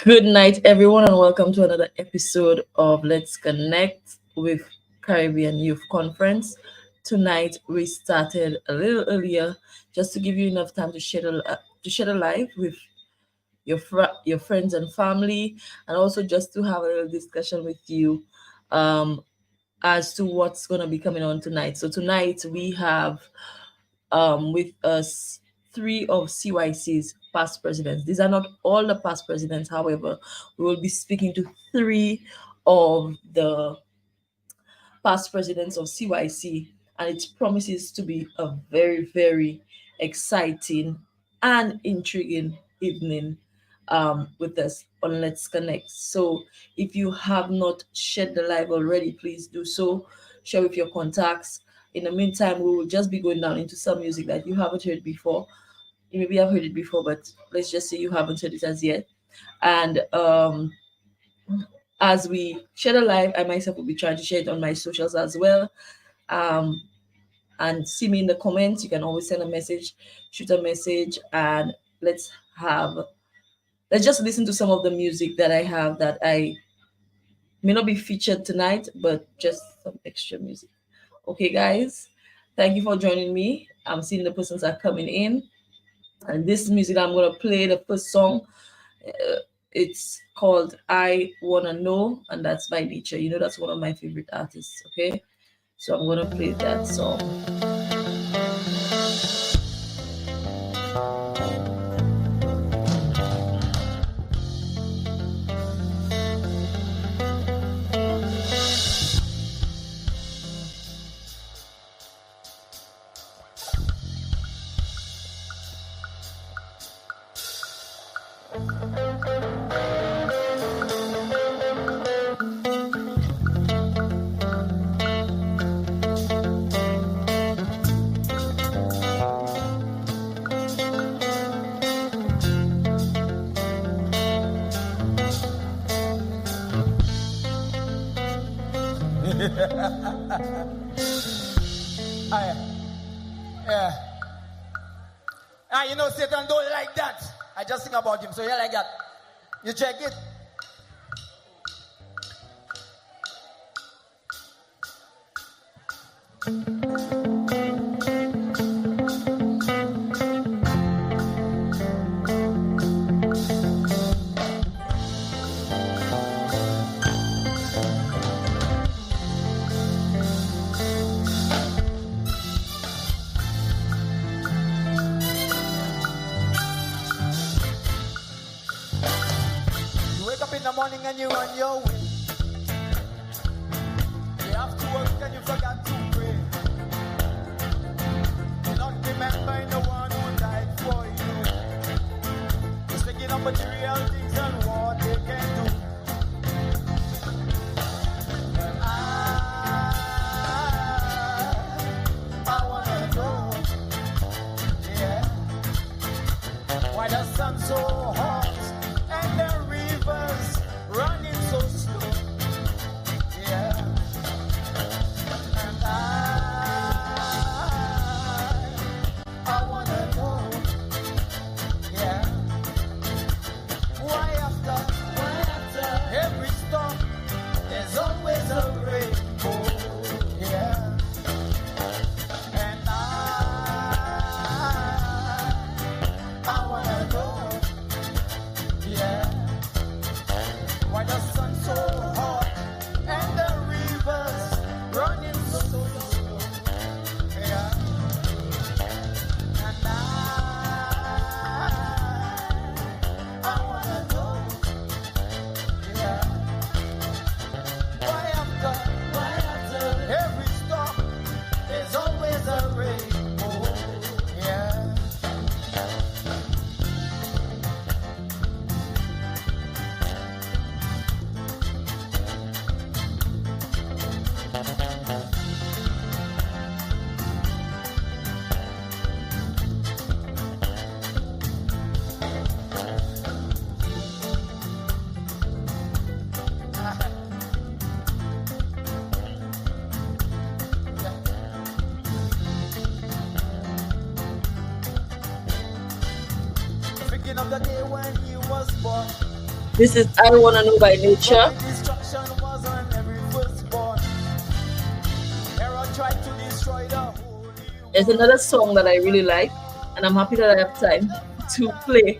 Good night, everyone, and welcome to another episode of Let's Connect with Caribbean Youth Conference. Tonight, we started a little earlier just to give you enough time to share the live with your friends and family, and also just to have a little discussion with you um, as to what's going to be coming on tonight. So tonight we have with us three of CYC's past presidents. These are not all the past presidents, however, we will be speaking to three of the past presidents of CYC, and it promises to be a very, very exciting and intriguing evening with us on Let's Connect. So, if you have not shared the live already, please do so. Share with your contacts. In the meantime, we will just be going down into some music that you haven't heard before. You maybe have heard it before, but let's just say you haven't heard it as yet. And as we share the live, I myself will be trying to share it on my socials as well. Um, and see me in the comments. You can always send a message, shoot a message, and let's have let's just listen to some of the music that I have that I may not be featured tonight, but just some extra music. Okay, guys, thank you for joining me. I'm seeing the persons are coming in, and this music I'm gonna play the first song. It's called "I Wanna Know," and that's by Nature. You know that's one of my favorite artists. Okay, so I'm gonna play that song. You know Satan don't like that. I just think about him, so yeah, like that. You check it. Morning and you on your way. You have to work and you forgot to pray. You're not remembering the one who died for you. Just thinking of material things and what they can do. And I wanna know, yeah, why the sun's so hot and the rivers running so slow, yeah. And I wanna know, yeah. Why after every storm, there's always a rainbow, yeah. And I wanna know, yeah. Why the sun so hot and the rivers running so slow, yeah. And I wanna know, yeah. Why after every storm, there's always a rainbow, yeah. Thinking of the day when you was born. This is I Wanna Know by But Nature. the destruction was on every firstborn. Herod tried to destroy the Holy There's One. another song that I really like, and I'm happy that I have time to play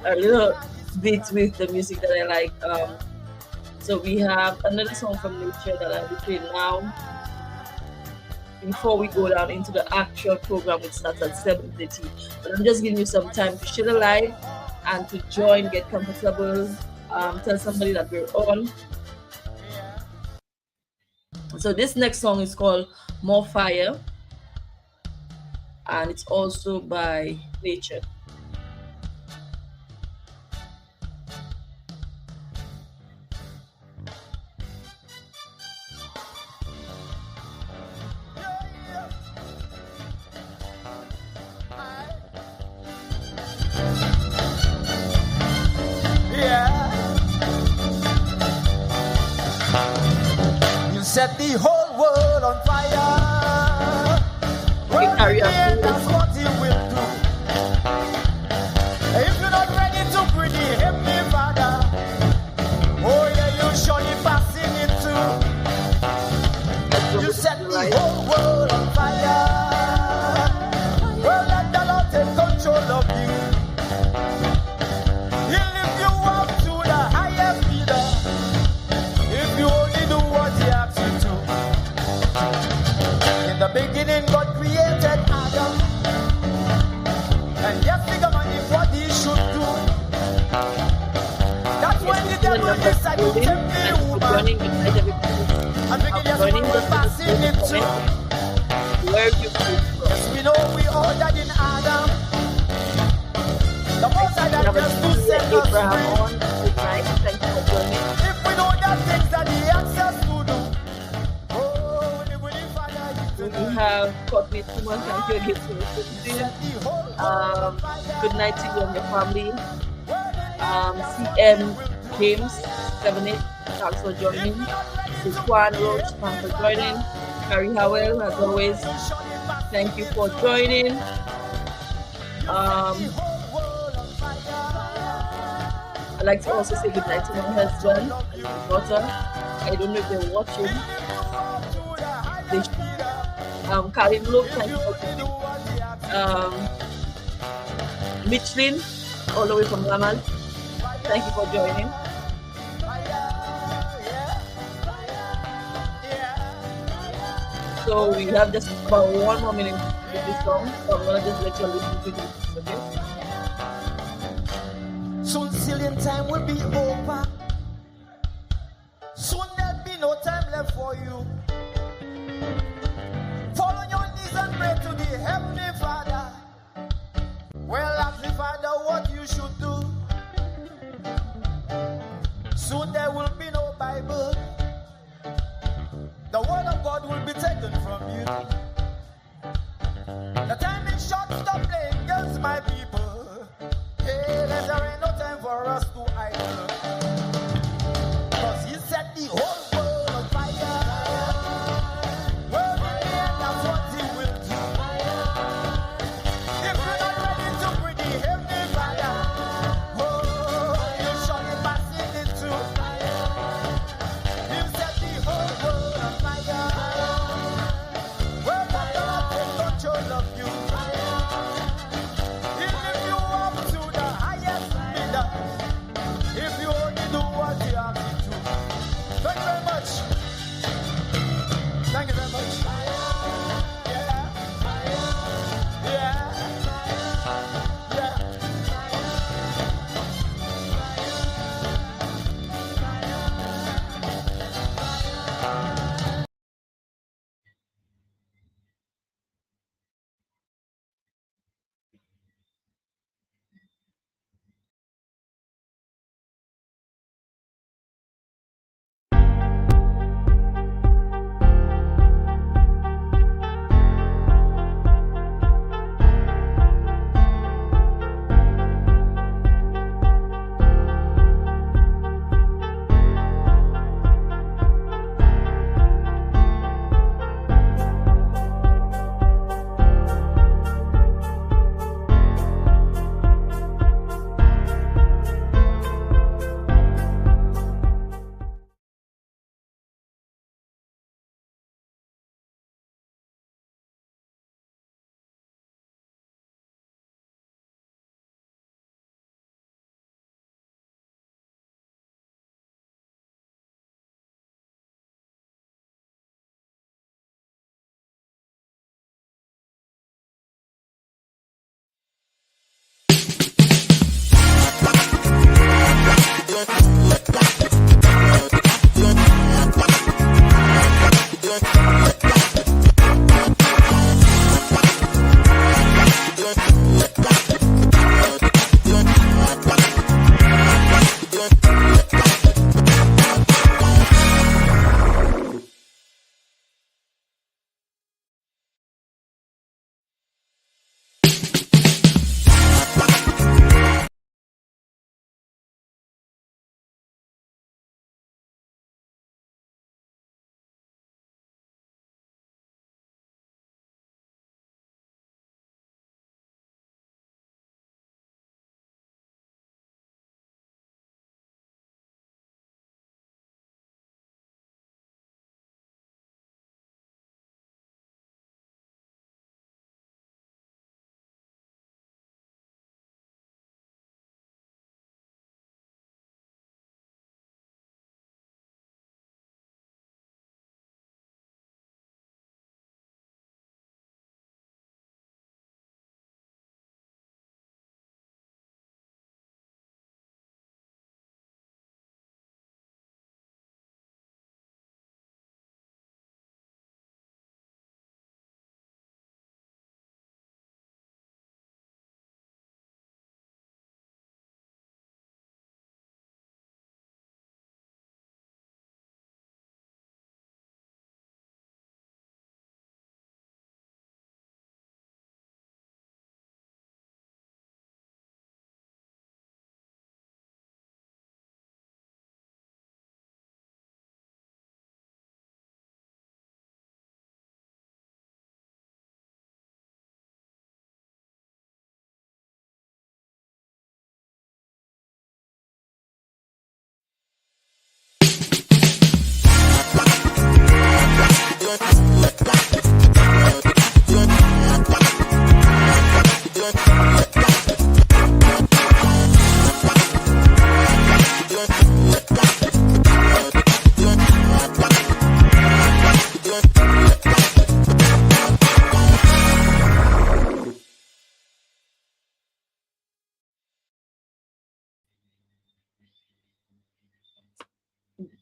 a little bit with the music that I like. So we have another song from Nature that I'll be playing now before we go down into the actual program, which starts at 7:30. But I'm just giving you some time to share the live and to join, get comfortable, tell somebody that we're on. So this next song is called More Fire, and it's also by Nature. Yeah. You set the whole world on fire. Okay, Well, carry in the on. end, that's what you will do. If you're not ready to greet the Heavenly Father, oh yeah, you surely passing it too. Let's go You with set the the live. whole world on fire. Well, let the Lord take control of you. He'll lift you up to the highest leader if you only do what he asks you to. In the beginning, God created Adam, and yes, think about it, what he should do. That's when the Yes, devil number decided to building. tempt Thank the you for woman joining. Good night, everybody. and begin yes, Joining we will us pass in in the it too. comment. Where you came from. Yes, we know we all died in Adam. The most I Number just to 2, set us Abraham free. on. Good night. Thank you for joining. If we know that things that he asks us to do, oh, the willing Father is to We do. have Courtney Tuman. Thank you again for listening. Set the whole world on fire. Good night to you and your family. Well, in the end, that's what CM we will do. James 78. Thanks for If joining. you're not ready to Swan greet the Roach, thanks Heavenly for joining. Father, Carrie Howell, as always, you surely pass thank you it for too. joining. You set the Um, whole world on fire. I'd like to also say good night to my husband and my daughter. I don't know if they're watching. They Karim Look, thank you for joining. Michelin, all the way from Lamal, thank you for joining. So we have just about 1 more minute with this song, so I'm gonna just let you listen to this, okay? Soon ceiling time will be over. Soon there'll be no time left for you. Fall on your knees and pray to the Heavenly Father. Well, ask the Father what you should do. Soon there will be no Bible. The word of God will be taken from you. The time is short, stop playing games, my people. Hey, there ain't no time for us to idle. Cause he set the whole world on fire.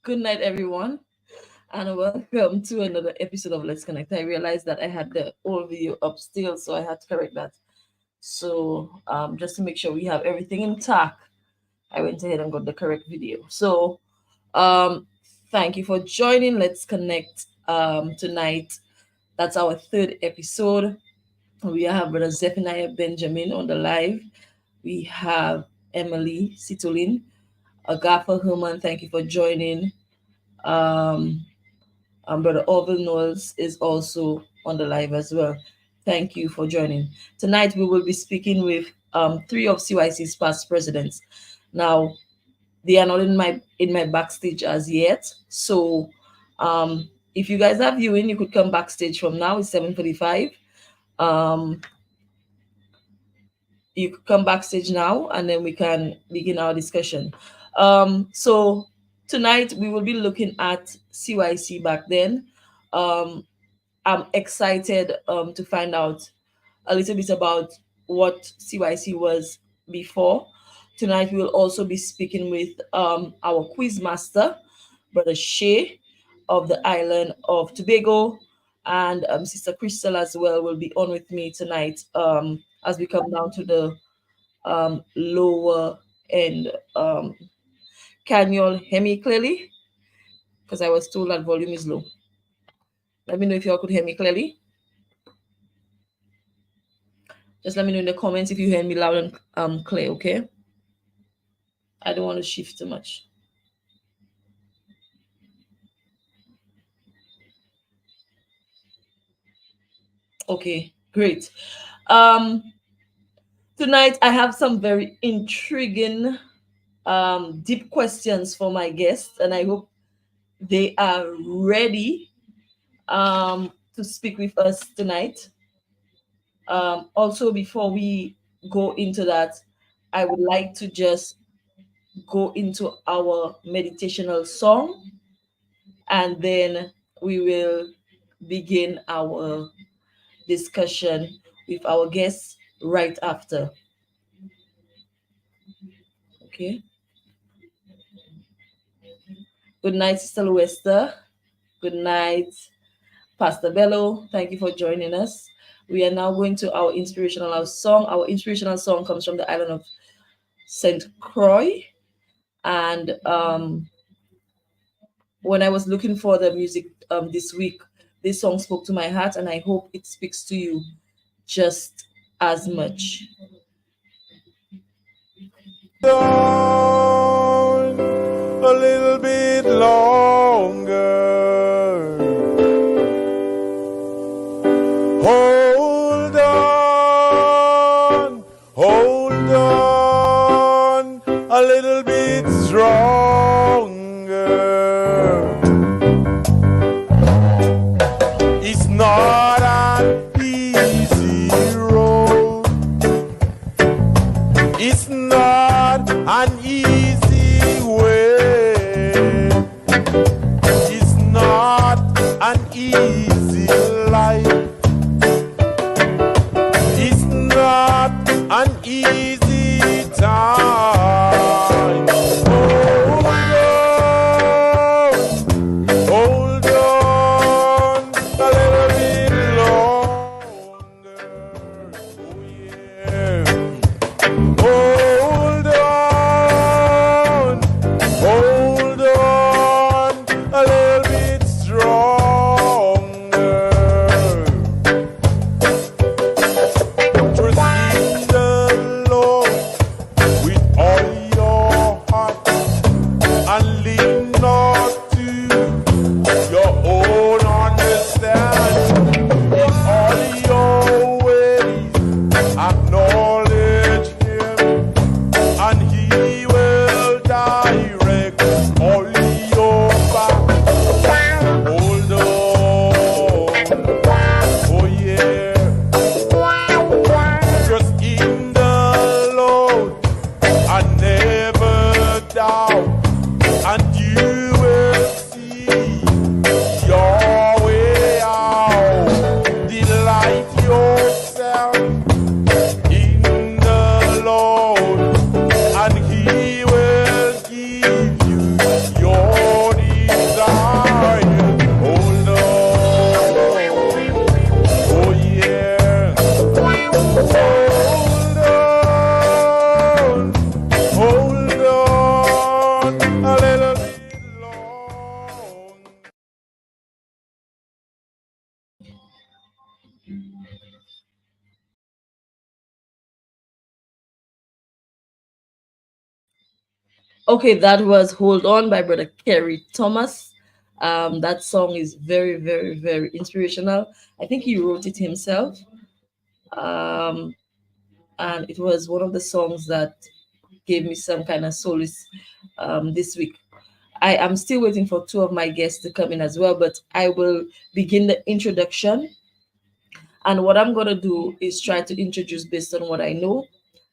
Good night, everyone, and welcome to another episode of Let's Connect. I realized that I had the old video up still, so I had to correct that. So, just to make sure we have everything intact, I went ahead and got the correct video. So, um, thank you for joining. Let's Connect tonight. That's our third episode. We have Brother Zephaniah Benjamin on the live. We have Emily Situlin. Agatha Herman, thank you for joining. Um, Brother Orville Knowles is also on the live as well. Thank you for joining. Tonight we will be speaking with three of CYC's past presidents. Now they are not in my backstage as yet, so if you guys are viewing, you could come backstage from now. It's 7:45. Um, you could come backstage now, and then we can begin our discussion. So tonight we will be looking at CYC back then. Um, I'm excited to find out a little bit about what CYC was before. Tonight we will also be speaking with our quiz master, Brother Shay of the island of Tobago, and Sister Crystal as well will be on with me tonight as we come down to the lower end. Can you all hear me clearly? Because I was told that volume is low. Let me know if you all could hear me clearly. Just let me know in the comments if you hear me loud and clear, okay? I don't want to shift too much. Okay, great. Tonight I have some very intriguing, deep questions for my guests, and I hope they are ready to speak with us tonight. Also, before we go into that, I would like to just go into our meditational song, and then we will begin our discussion with our guests right after. Okay. Good night, Sister Luesta. Good night, Pastor Bello. Thank you for joining us. We are now going to our inspirational song. Our inspirational song comes from the island of St. Croix. And when I was looking for the music this week, this song spoke to my heart, and I hope it speaks to you just as much. On a little bit longer. Hold on a little bit stronger. It's not an easy road. It's not an easy way. It's not an easy life. It's not an easy time. Hold on a little bit longer. Okay, that was Hold On by Brother Kerry Thomas. That song is very, very, very inspirational. I think he wrote it himself. Um, and it was one of the songs that gave me some kind of solace this week. I am still waiting for two of my guests to come in as well, but I will begin the introduction. And what I'm going to do is try to introduce based on what I know,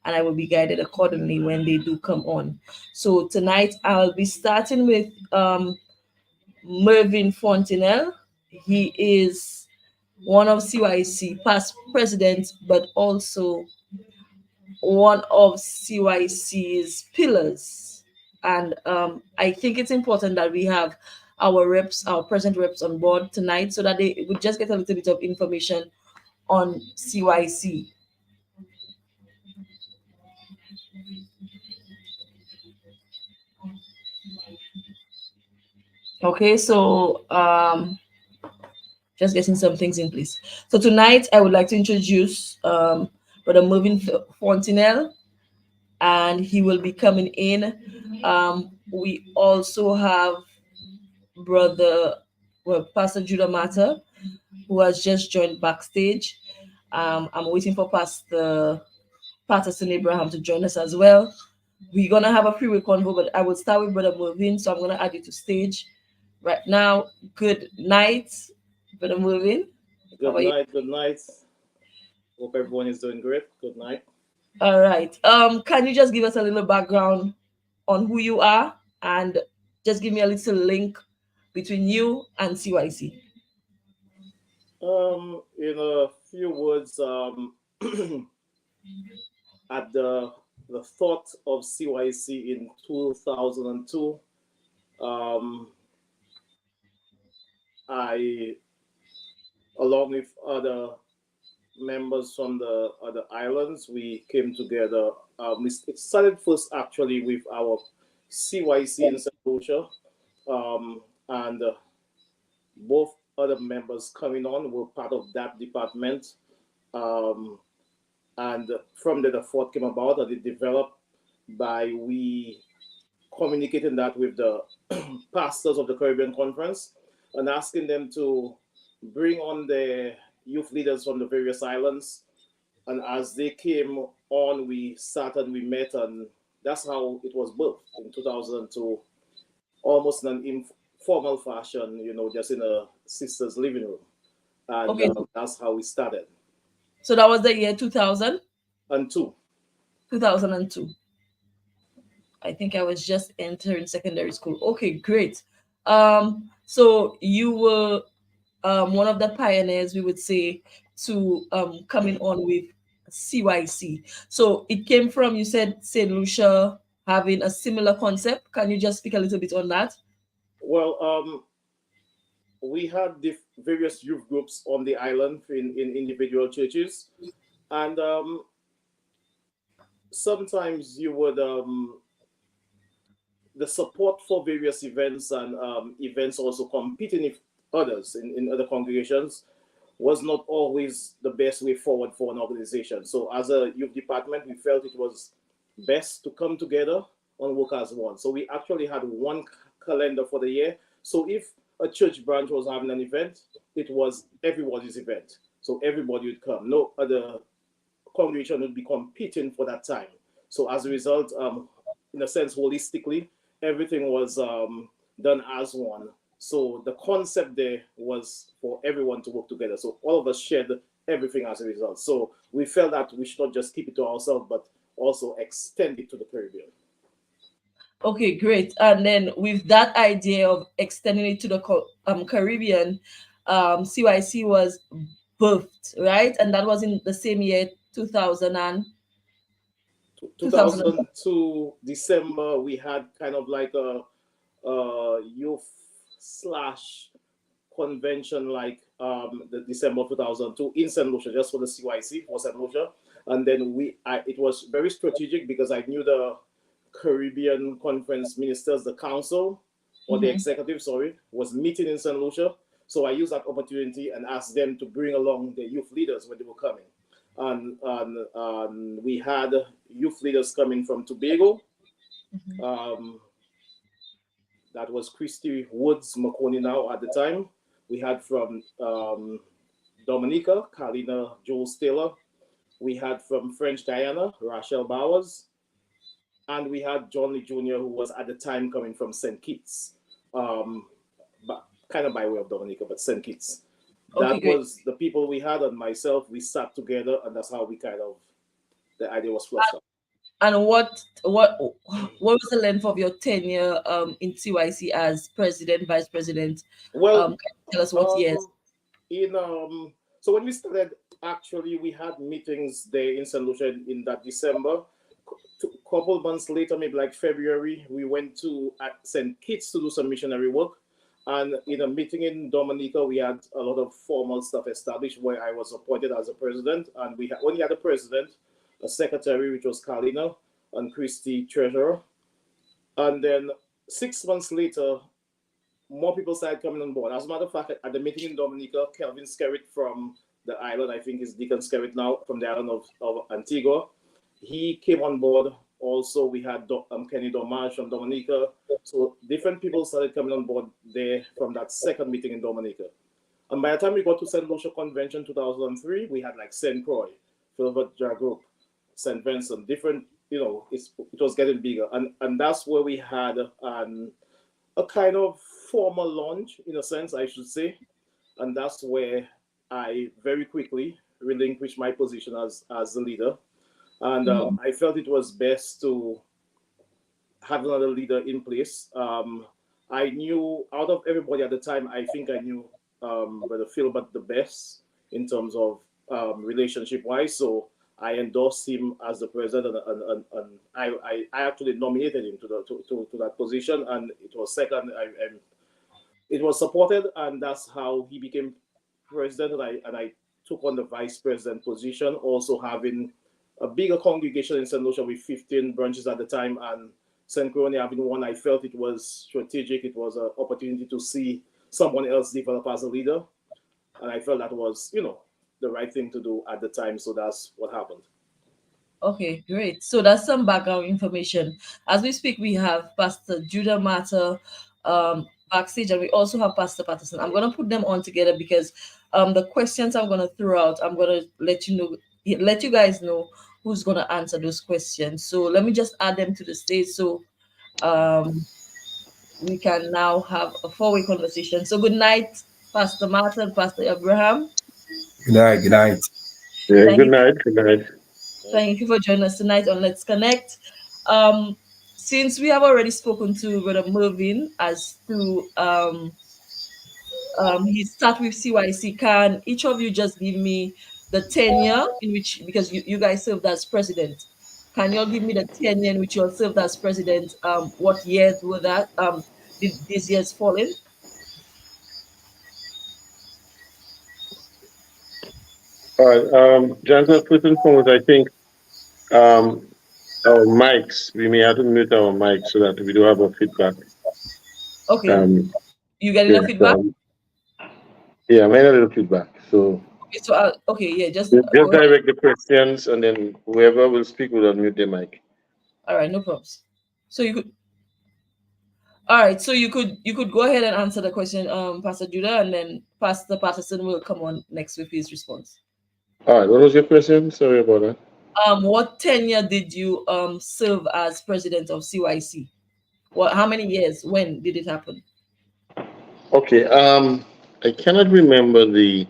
and I will be guided accordingly when they do come on. So tonight I'll be starting with Mervyn Fontenelle. He is one of CYC past presidents, but also one of CYC's pillars. And I think it's important that we have our reps, our present reps on board tonight so that they would just get a little bit of information on CYC. Okay, so just getting some things in place. So tonight I would like to introduce Brother Mervyn Fontenelle, and he will be coming in. We also have Brother, well, Pastor Judah Mata, who has just joined backstage. I'm waiting for Pastor Patterson Abraham to join us as well. We're gonna have a freeway convo, but I will start with Brother Mervyn, so I'm gonna add you to stage right now. Good night, Brother Mervyn. How Good are you? night. Good night. Hope everyone is doing great. Good night. All right. Can you just give us a little background on who you are and just give me a little link between you and CYC? In a few words, at the thought of CYC in 2002, um, I, along with other members from the other islands, we came together. It started first actually with our CYC in St. Lucia, and both other members coming on were part of that department. Um, and from there, the thought came about that it developed by we communicating that with the pastors of the Caribbean Conference and asking them to bring on the youth leaders from the various islands. And as they came on, we sat and we met, and that's how it was birthed in 2002, almost in an informal fashion, just in a sister's living room. And Okay, that's how we started. so that was the year 2000, And two, 2002. I think I was just entering secondary school. Okay, great. So you were one of the pioneers, we would say, to coming on with CYC. So it came from, you said, St. Lucia having a similar concept. Can you just speak a little bit on that? well, we had the various youth groups on the island in individual churches. And sometimes you would, the support for various events and events also competing with others in other congregations was not always the best way forward for an organization. So as a youth department, we felt it was best to come together and work as one. So we actually had one calendar for the year. So if a church branch was having an event, it was everybody's event. So everybody would come. No other congregation would be competing for that time. So as a result, in a sense, holistically, everything was done as one. So the concept there was for everyone to work together. So all of us shared everything as a result. So we felt that we should not just keep it to ourselves, but also extend it to the Caribbean. Okay, great. And then with that idea of extending it to the Caribbean, CYC was birthed, right? And that was in the same year, 2000 and 2000. 2002 December, we had kind of like a youth slash convention like the December 2002 in St. Lucia, just for the CYC for St. Lucia. And then it was very strategic because I knew the Caribbean Conference Ministers, the council, or the executive, sorry, was meeting in St. Lucia. So I used that opportunity and asked them to bring along the youth leaders when they were coming. And we had youth leaders coming from Tobago, Mhm. Um, that was Christy Woods McConey now at the time. We had from Dominica, Carlina Jules Taylor. We had from French Diana, Rachel Bowers. And we had John Lee Jr., who was at the time coming from St. Kitts, um, but kind of by way of Dominica, but St. Kitts. Okay, That great. was the people we had, and myself. We sat together, and that's how we kind of the idea was flushed out. And what was the length of your tenure in CYC as president, vice president? Well, Can you tell us what years? um, in so when we started, actually, we had meetings there in St. Lucia in that December. Couple months later, maybe like February, we went to St. Kitts to do some missionary work. And in a meeting in Dominica, we had a lot of formal stuff established where I was appointed as a president. And we only had a president, a secretary, which was Carlina, and Christy, treasurer. And then 6 months later, more people started coming on board. As a matter of fact, at the meeting in Dominica, Kelvin Skerritt from the island, I think is Deacon Skerritt now, from the island of Antigua, he came on board. Also, we had Kenny Domage from Dominica. So different people started coming on board there from that second meeting in Dominica. And by the time we got to St. Lucia Convention 2003, we had like St. Croix, Philbert Group, St. Vincent, different, it was getting bigger. And that's where we had a kind of formal launch, in a sense, I should say. And that's where I very quickly relinquished my position as the leader. And Mhm. I felt it was best to have another leader in place. I knew out of everybody at the time, I think I knew Brother Philbert the best in terms of relationship wise. So I endorsed him as the president, and I actually nominated him to that position, and it was second. It was supported, and that's how he became president. And I took on the vice president position, also having a bigger congregation in St. Lucia with 15 branches at the time, and St. Crony having one. I felt it was strategic. It was an opportunity to see someone else develop as a leader, and I felt that was, the right thing to do at the time. So that's what happened. Okay, great. So that's some background information. As we speak, we have Pastor Judah Matter backstage, and we also have Pastor Patterson. I'm gonna put them on together because the questions I'm gonna throw out, I'm gonna let you guys know who's gonna answer those questions. So let me just add them to the stage so um we can now have a four-way conversation. So good night, Pastor Martin, Pastor Abraham. Good night. Good night. Yeah, Thank good you. night. Good night. Thank you for joining us tonight on Let's Connect. Um, since we have already spoken to Brother Mervin as to he start with CYC, can each of you just give me the tenure in which, because you guys served as president, can you all give me the tenure in which you all served as president? What years were that? Did these years fall in? All right. Johnson, first and foremost, I think um, our mics, we may have to mute our mics so that we do have a feedback. Okay, Um, you get enough yeah, feedback? yeah, I made a little feedback. So Okay, so okay, yeah, just just go ahead. direct the questions and then whoever will speak will unmute their mic. All right, no problems. So you could All right, so you could go ahead and answer the question, Pastor Judah, and then Pastor Patterson will come on next with his response. All right. What was your question? Sorry about that. What tenure did you serve as president of CYC? What? How many years? When did it happen? Okay. I cannot remember the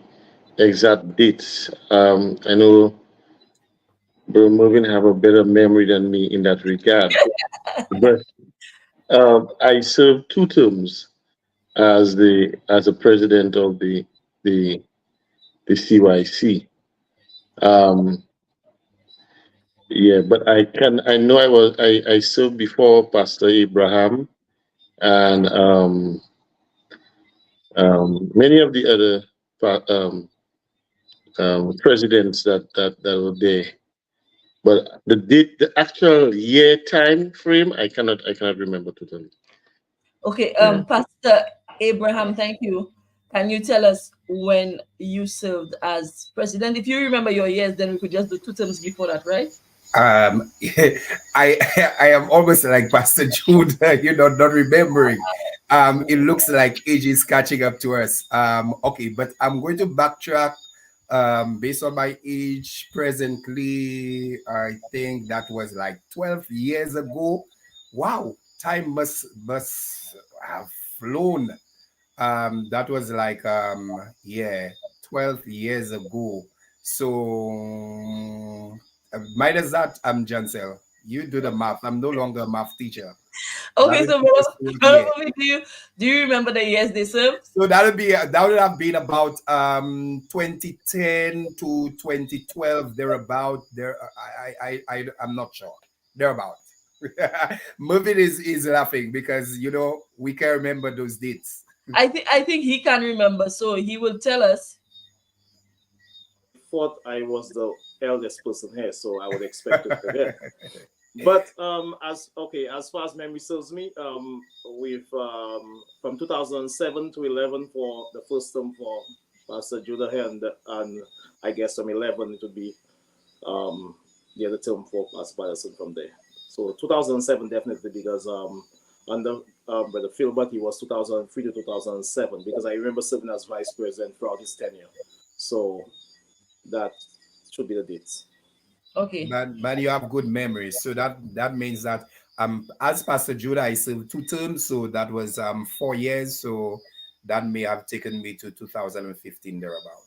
exact dates. I know Bro Moving have a better memory than me in that regard. But I served two terms as a president of the the CYC. Um, yeah, but I know I served before Pastor Abraham and many of the other presidents that were there. But the actual year time frame, I cannot remember totally. Okay, Yeah. Pastor Abraham, thank you. Can you tell us when you served as president? If you remember your years, then we could just do two terms before that, right? Um, I I am almost like Pastor Jude, not remembering. It looks like age is catching up to us. Okay, but I'm going to backtrack. Based on my age presently, I think that was like 12 years ago. Wow, time must have flown. That was like yeah, 12 years ago. So minus that, Jansel. You do the math. I'm no longer a math teacher. That Okay, would so be this whole Brother year. Bobby, do you remember the years they served? So that would have been about 2010 to 2012 thereabout. I'm not sure. Thereabout. Moving is laughing because we can remember those dates. I think he can remember, so he will tell us. I thought I was the eldest person here, so I would expect to forget. But as far as memory serves me, we've from 2007 to 11 for the first term for Pastor Judah here, and I guess from 11 it would be um, the other term for Pastor Patterson from there. So 2007 definitely because under Brother Philbert he was 2003 to 2007 because I remember serving as vice president throughout his tenure. So that should be the dates. Okay. But you have good memories, so that means that as Pastor Judah I served 2 terms, so that was 4 years, so that may have taken me to 2015 thereabout.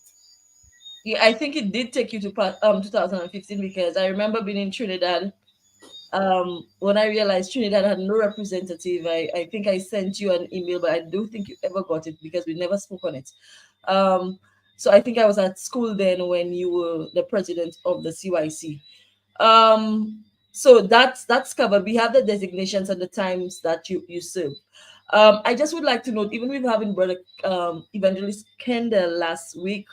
Yeah, I think it did take you to 2015 because I remember being in Trinidad. When I realized Trinidad had no representative, I think I sent you an email, but I don't think you ever got it because we never spoke on it. Um, so I think I was at school then when you were the president of the CYC. Um, so that's covered. We have the designations and the times that you serve. I just would like to note, even with having brother Evangelist Kendall last week,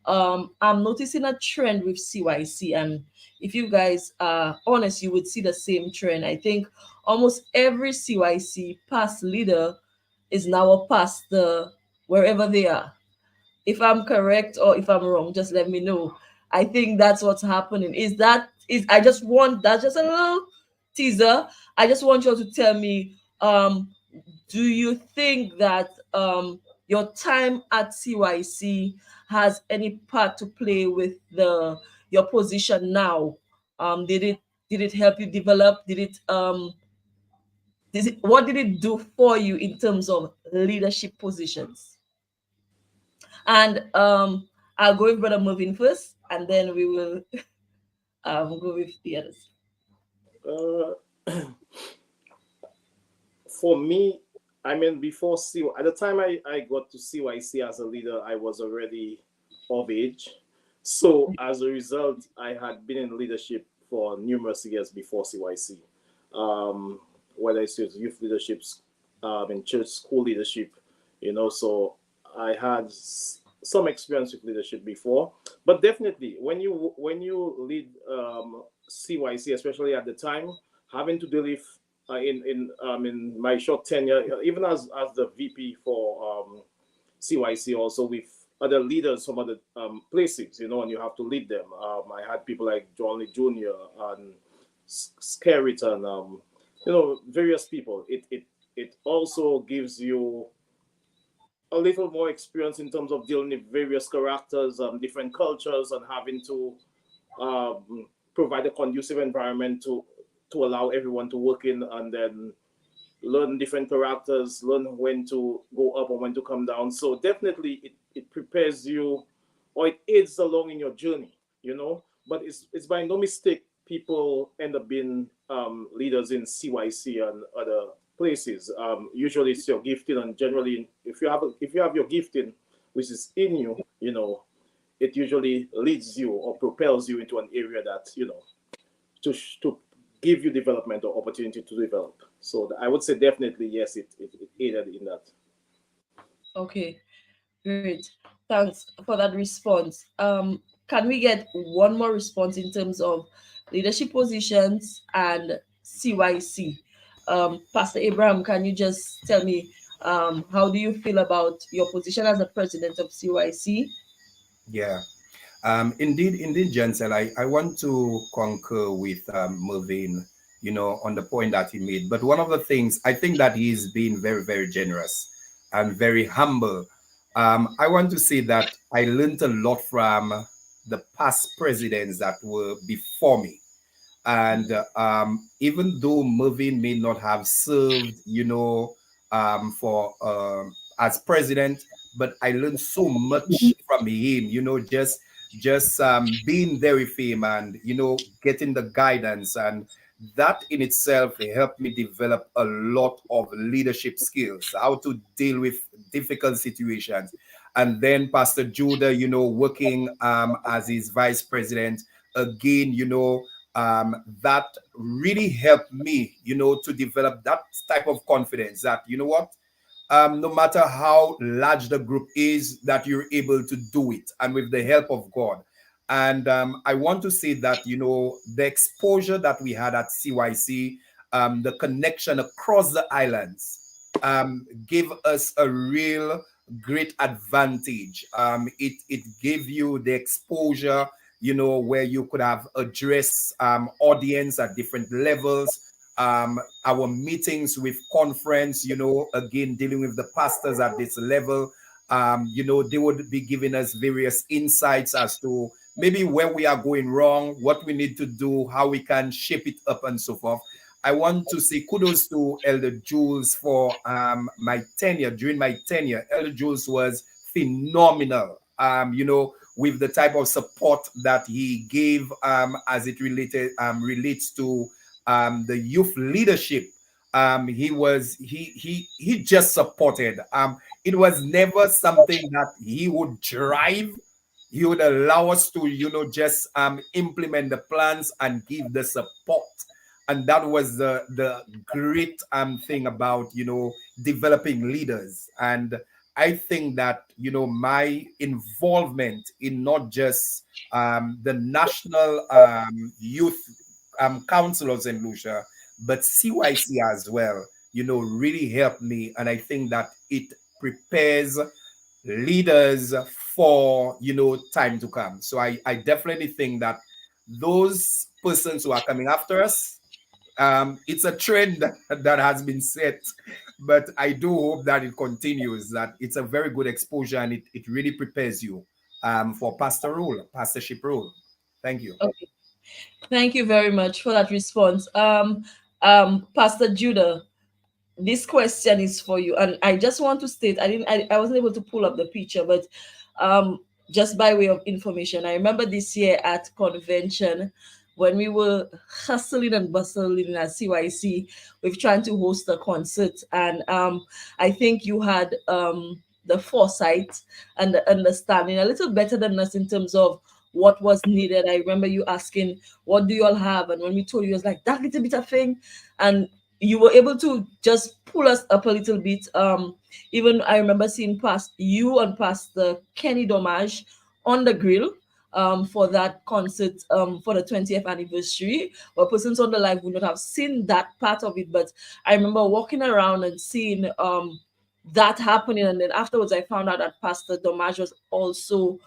I'm noticing a trend with CYC, and if you guys are honest, you would see the same trend. I think almost every CYC past leader is now a pastor wherever they are. If I'm correct or if I'm wrong, just let me know. I think that's what's happening. Is I just want that's just a little teaser. I just want you all to tell me, do you think that your time at CYC has any part to play with the your position now? Did it help you develop? What did it do for you in terms of leadership positions? And I'll go with Brother Moving first, and then we will go with the others. Uh, for me, I mean, before at the time I got to CYC as a leader, I was already of age. So as a result, I had been in leadership for numerous years before CYC, whether it's youth leaderships, in church, school leadership, So I had some experience with leadership before, but definitely when you lead CYC, especially at the time, having to deal with in my short tenure, even as the VP for CYC, also with other leaders from other places, and you have to lead them. I had people like John Lee Jr. and Skerrit and various people. It also gives you a little more experience in terms of dealing with various characters, different cultures, and having to provide a conducive environment to allow everyone to work in, and then learn different characters, learn when to go up and when to come down. So definitely it prepares you, or it aids along in your journey. But it's by no mistake people end up being leaders in CYC and other places. Usually it's your gifting, and generally if you have your gifting, which is in you, it usually leads you or propels you into an area that to give you development or opportunity to develop. So I would say definitely yes, it aided in that. Okay, great. Thanks for that response. Can we get one more response in terms of leadership positions and CYC? Pastor Abraham, can you just tell me how do you feel about your position as the president of CYC? Yeah. Indeed, Jensel, I want to concur with Mervyn, on the point that he made. But one of the things, I think that he's been very, very generous and very humble. I want to say that I learned a lot from the past presidents that were before me. And even though Mervyn may not have served, for as president, but I learned so much from him. Just being there with him, and getting the guidance, and that in itself helped me develop a lot of leadership skills, how to deal with difficult situations. And then Pastor Judah, working as his vice president again, that really helped me, to develop that type of confidence that, what, no matter how large the group is, that you're able to do it, and with the help of God. And I want to say that, the exposure that we had at CYC, the connection across the islands, gave us a real great advantage. It gave you the exposure, where you could have address audience at different levels. Our meetings with conference, again, dealing with the pastors at this level, they would be giving us various insights as to maybe where we are going wrong, what we need to do, how we can shape it up, and so forth. I want to say kudos to Elder Jules for my tenure. During my tenure, Elder Jules was phenomenal. With the type of support that he gave as it relates to the youth leadership. He just supported. It was never something that he would drive. He would allow us to, just implement the plans and give the support. And that was the great thing about, developing leaders. And I think that, my involvement in not just the National Youth Council of St. Lucia, but CYC as well, really helped me. And I think that it prepares leaders for, time to come. So I definitely think that those persons who are coming after us, it's a trend that has been set, but I do hope that it continues, that it's a very good exposure, and it really prepares you for pastorship role. Thank you. Okay. Thank you very much for that response. Pastor Judah, this question is for you, and I just want to state I wasn't able to pull up the picture, but just by way of information, I remember this year at convention when we were hustling and bustling at CYC with trying to host a concert, and I think you had the foresight and the understanding a little better than us in terms of what was needed. I remember you asking, "What do you all have?" And when we told you, it was like that little bit of thing, and you were able to just pull us up a little bit. Even I remember seeing past you and Pastor Kenny Domage on the grill for that concert for the 20th anniversary. But persons on the live would not have seen that part of it. But I remember walking around and seeing that happening. And then afterwards, I found out that Pastor Domage was also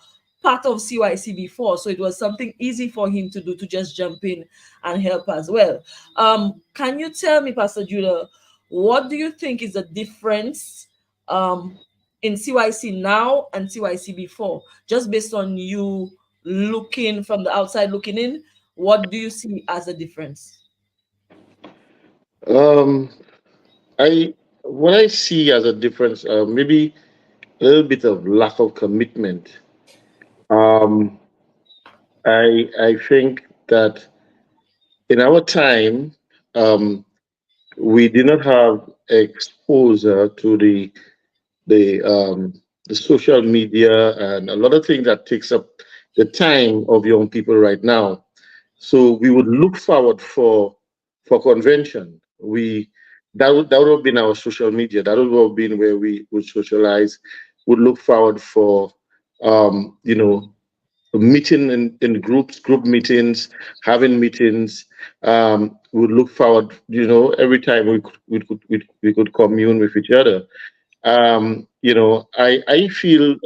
part of CYC before, so it was something easy for him to do, to just jump in and help as well. Can you tell me, Pastor Judah, what do you think is the difference in CYC now and CYC before? Just based on you looking from the outside looking in, what do you see as a difference? I what I see as a difference, maybe a little bit of lack of commitment. Um, I think that in our time, we did not have exposure to the social media and a lot of things that takes up the time of young people right now. So we would look forward for convention. That would have been our social media. That would have been where we would socialize. Would look forward for you know, meeting in groups, group meetings, having meetings. We would look forward, you know, every time we could commune with each other. You know, I feel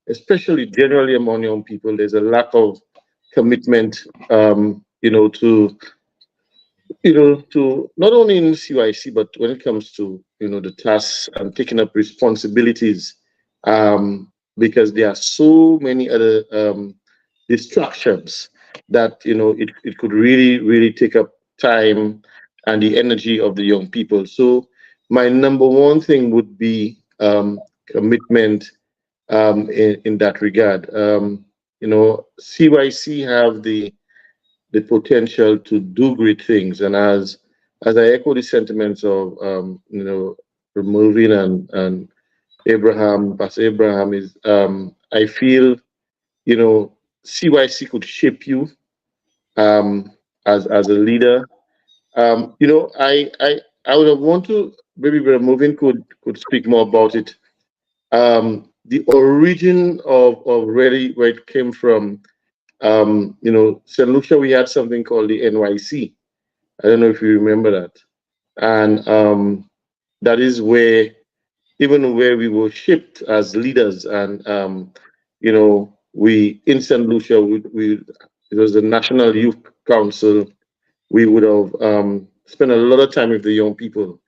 especially generally among young people, there's a lack of commitment, to not only in CYC, but when it comes to, the tasks and taking up responsibilities, because there are so many other distractions that, it could really, really take up time and the energy of the young people. So my number one thing would be commitment in that regard. CYC have the potential to do great things. And as I echo the sentiments of Mervyn and Abraham, Pastor Abraham, is I feel CYC could shape you as a leader. I would have want to, maybe Brother Mervyn could speak more about it. The origin of really where it came from. St. Lucia, we had something called the NYC. I don't know if you remember that. And that is where, even where we were shipped as leaders. And, we, in St. Lucia, it was the National Youth Council. We would have spent a lot of time with the young people.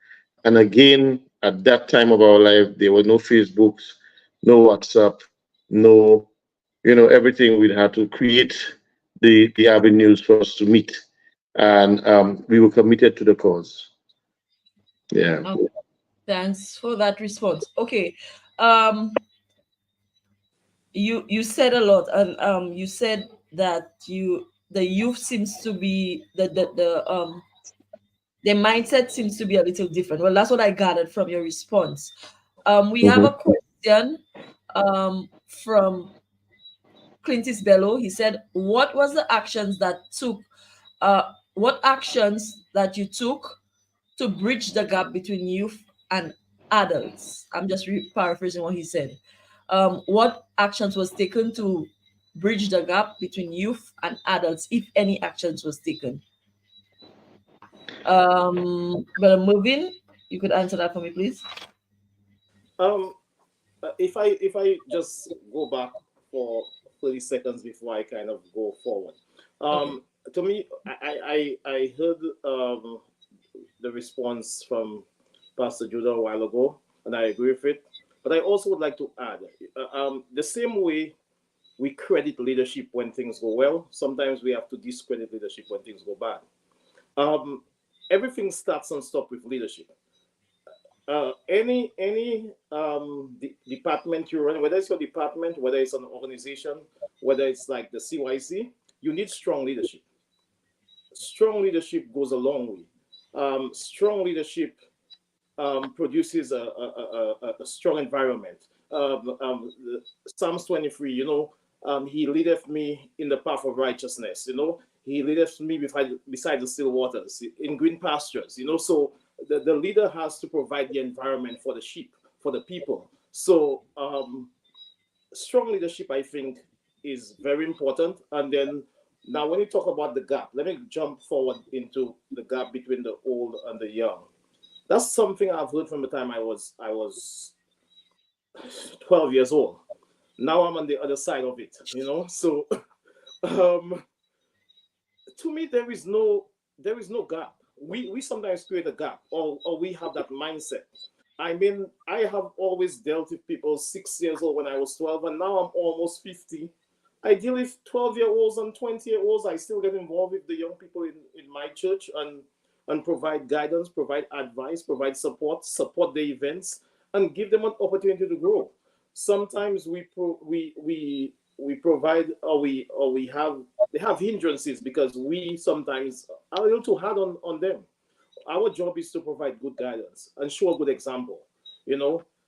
And again, at that time of our life, there were no Facebooks, no WhatsApp, no everything. We'd had to create the avenues for us to meet, and we were committed to the cause. Yeah. Thanks for that response. Okay, you said a lot, and you said that the youth seems to be the mindset seems to be a little different. Well, that's what I gathered from your response. We have a Mhm. question from Clintis Bello. He said, "What was the actions that took? What actions that you took to bridge the gap between youth and adults?" I'm just paraphrasing what he said. What actions was taken to bridge the gap between youth and adults, if any actions was taken? But moving, you could answer that for me, please. Um, if I just go back for 30 seconds before I kind of go forward. Okay. To me, I heard the response from Pastor Judah a while ago, and I agree with it. But I also would like to add, the same way we credit leadership when things go well, sometimes we have to discredit leadership when things go bad. Um, Everything starts and stops with leadership. Any department you run, whether it's your department, whether it's an organization, whether it's like the CYC, you need strong leadership. Strong leadership goes a long way. Strong leadership produces a strong environment. Psalms 23, he leadeth me in the path of righteousness, he leadeth me beside the still waters, in green pastures, so the leader has to provide the environment for the sheep, for the people. So strong leadership, I think, is very important. And then now when you talk about the gap, let me jump forward into the gap between the old and the young. That's something I've heard from the time I was 12 years old. Now I'm on the other side of it, So um, to me, there is no gap. We sometimes create a gap, or we have that mindset. I mean, I have always dealt with people 6 years old when I was 12, and now I'm almost 50. I deal with 12-year-olds and 20-year-olds. I still get involved with the young people in my church, and provide guidance, provide advice, provide support the events, and give them an opportunity to grow. Sometimes we provide, or we have they have hindrances because we sometimes are a little too hard on them. Our job is to provide good guidance and show a good example.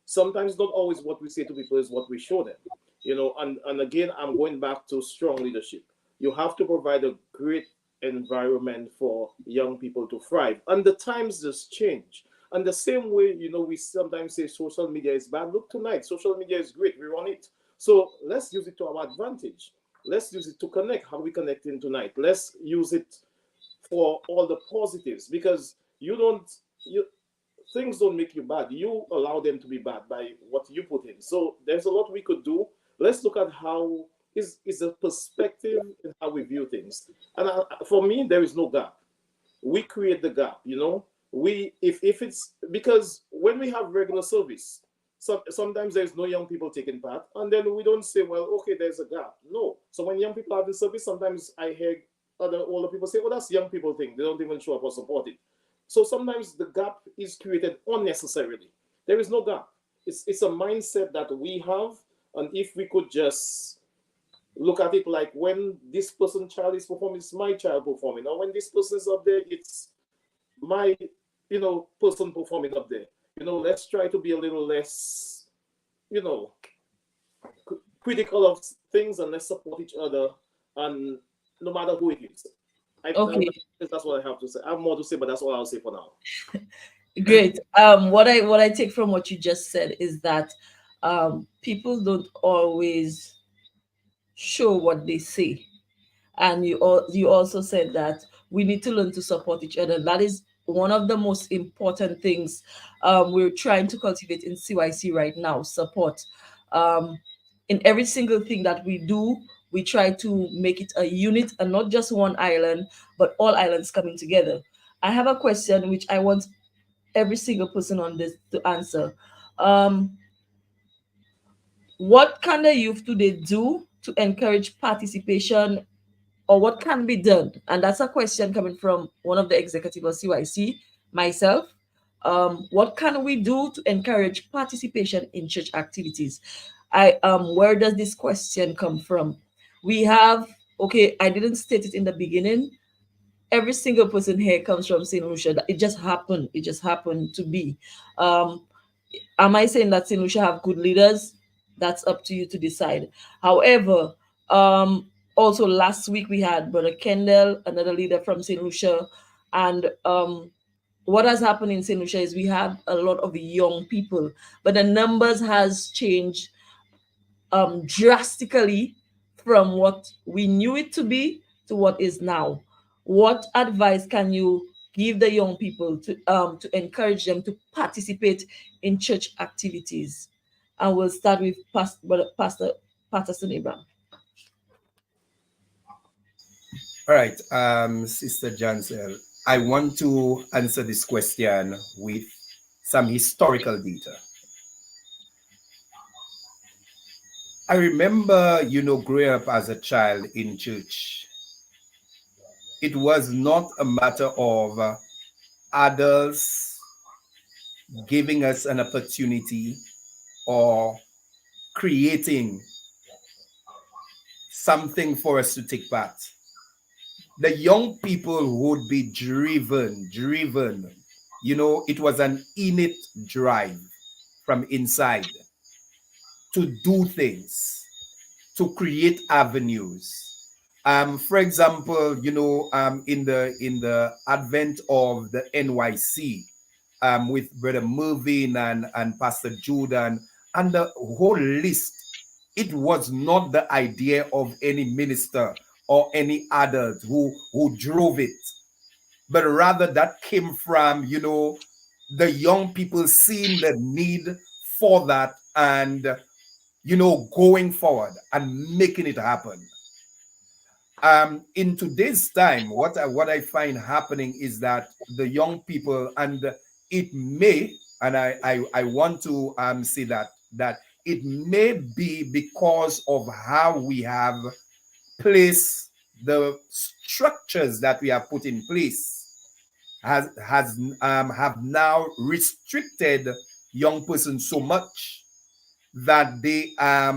Sometimes not always what we say to people is what we show them. And again, I'm going back to strong leadership. You have to provide a great environment for young people to thrive. And the times just change. And the same way, we sometimes say social media is bad. Look, tonight, social media is great. We run it. So let's use it to our advantage. Let's use it to connect. How are we connecting tonight? Let's use it for all the positives, because things don't make you bad. You allow them to be bad by what you put in. So there's a lot we could do. Let's look at how is a perspective in how we view things. And for me, there is no gap. We create the gap. We if it's because when we have regular service, sometimes there's no young people taking part, and then we don't say, well, okay, there's a gap. No. So when young people have the service, sometimes I hear other older people say, oh, that's young people thing. They don't even show up or support it. So sometimes the gap is created unnecessarily. There is no gap. It's a mindset that we have, and if we could just look at it like when this person child is performing, it's my child performing, or when this person is up there, it's my person performing up there. Let's try to be a little less you know critical of things, and let's support each other, and no matter who it is. Okay, That's what I have to say. I have more to say, but that's all I'll say for now. great. What I take from what you just said is that people don't always show what they say, and you also said that we need to learn to support each other. That is one of the most important things we're trying to cultivate in CYC right now. Support. Um, in every single thing that we do, we try to make it a unit and not just one island, but all islands coming together. I have a question which I want every single person on this to answer. Um, what can the youth today do to encourage participation, or what can be done? And that's a question coming from one of the executive of CYC, myself. What can we do to encourage participation in church activities? Where does this question come from? We have, okay, I didn't state it in the beginning. Every single person here comes from St. Lucia. It just happened. It just happened to be. Um, am I saying that St. Lucia have good leaders? That's up to you to decide. However, also last week we had Brother Kendall, another leader from St. Lucia, and what has happened in St. Lucia is we have a lot of young people, but the numbers has changed drastically from what we knew it to be to what is now. What advice can you give the young people to encourage them to participate in church activities? And we'll start with Pastor Patterson Abraham. All right, Sister Jansel, I want to answer this question with some historical data. I remember, growing up as a child in church. It was not a matter of adults giving us an opportunity or creating something for us to take part. The young people would be driven. It was an innate drive from inside to do things, to create avenues. For example, in the advent of the NYC, with Brother Mervyn and Pastor Jordan and the whole list, it was not the idea of any minister or any adult who drove it, but rather that came from, the young people seeing the need for that and, going forward and making it happen. In today's time, what I find happening is that the young people, and it may, and I want to say that it may be because of how we have placed the structures that we have put in place have now restricted young persons so much that they are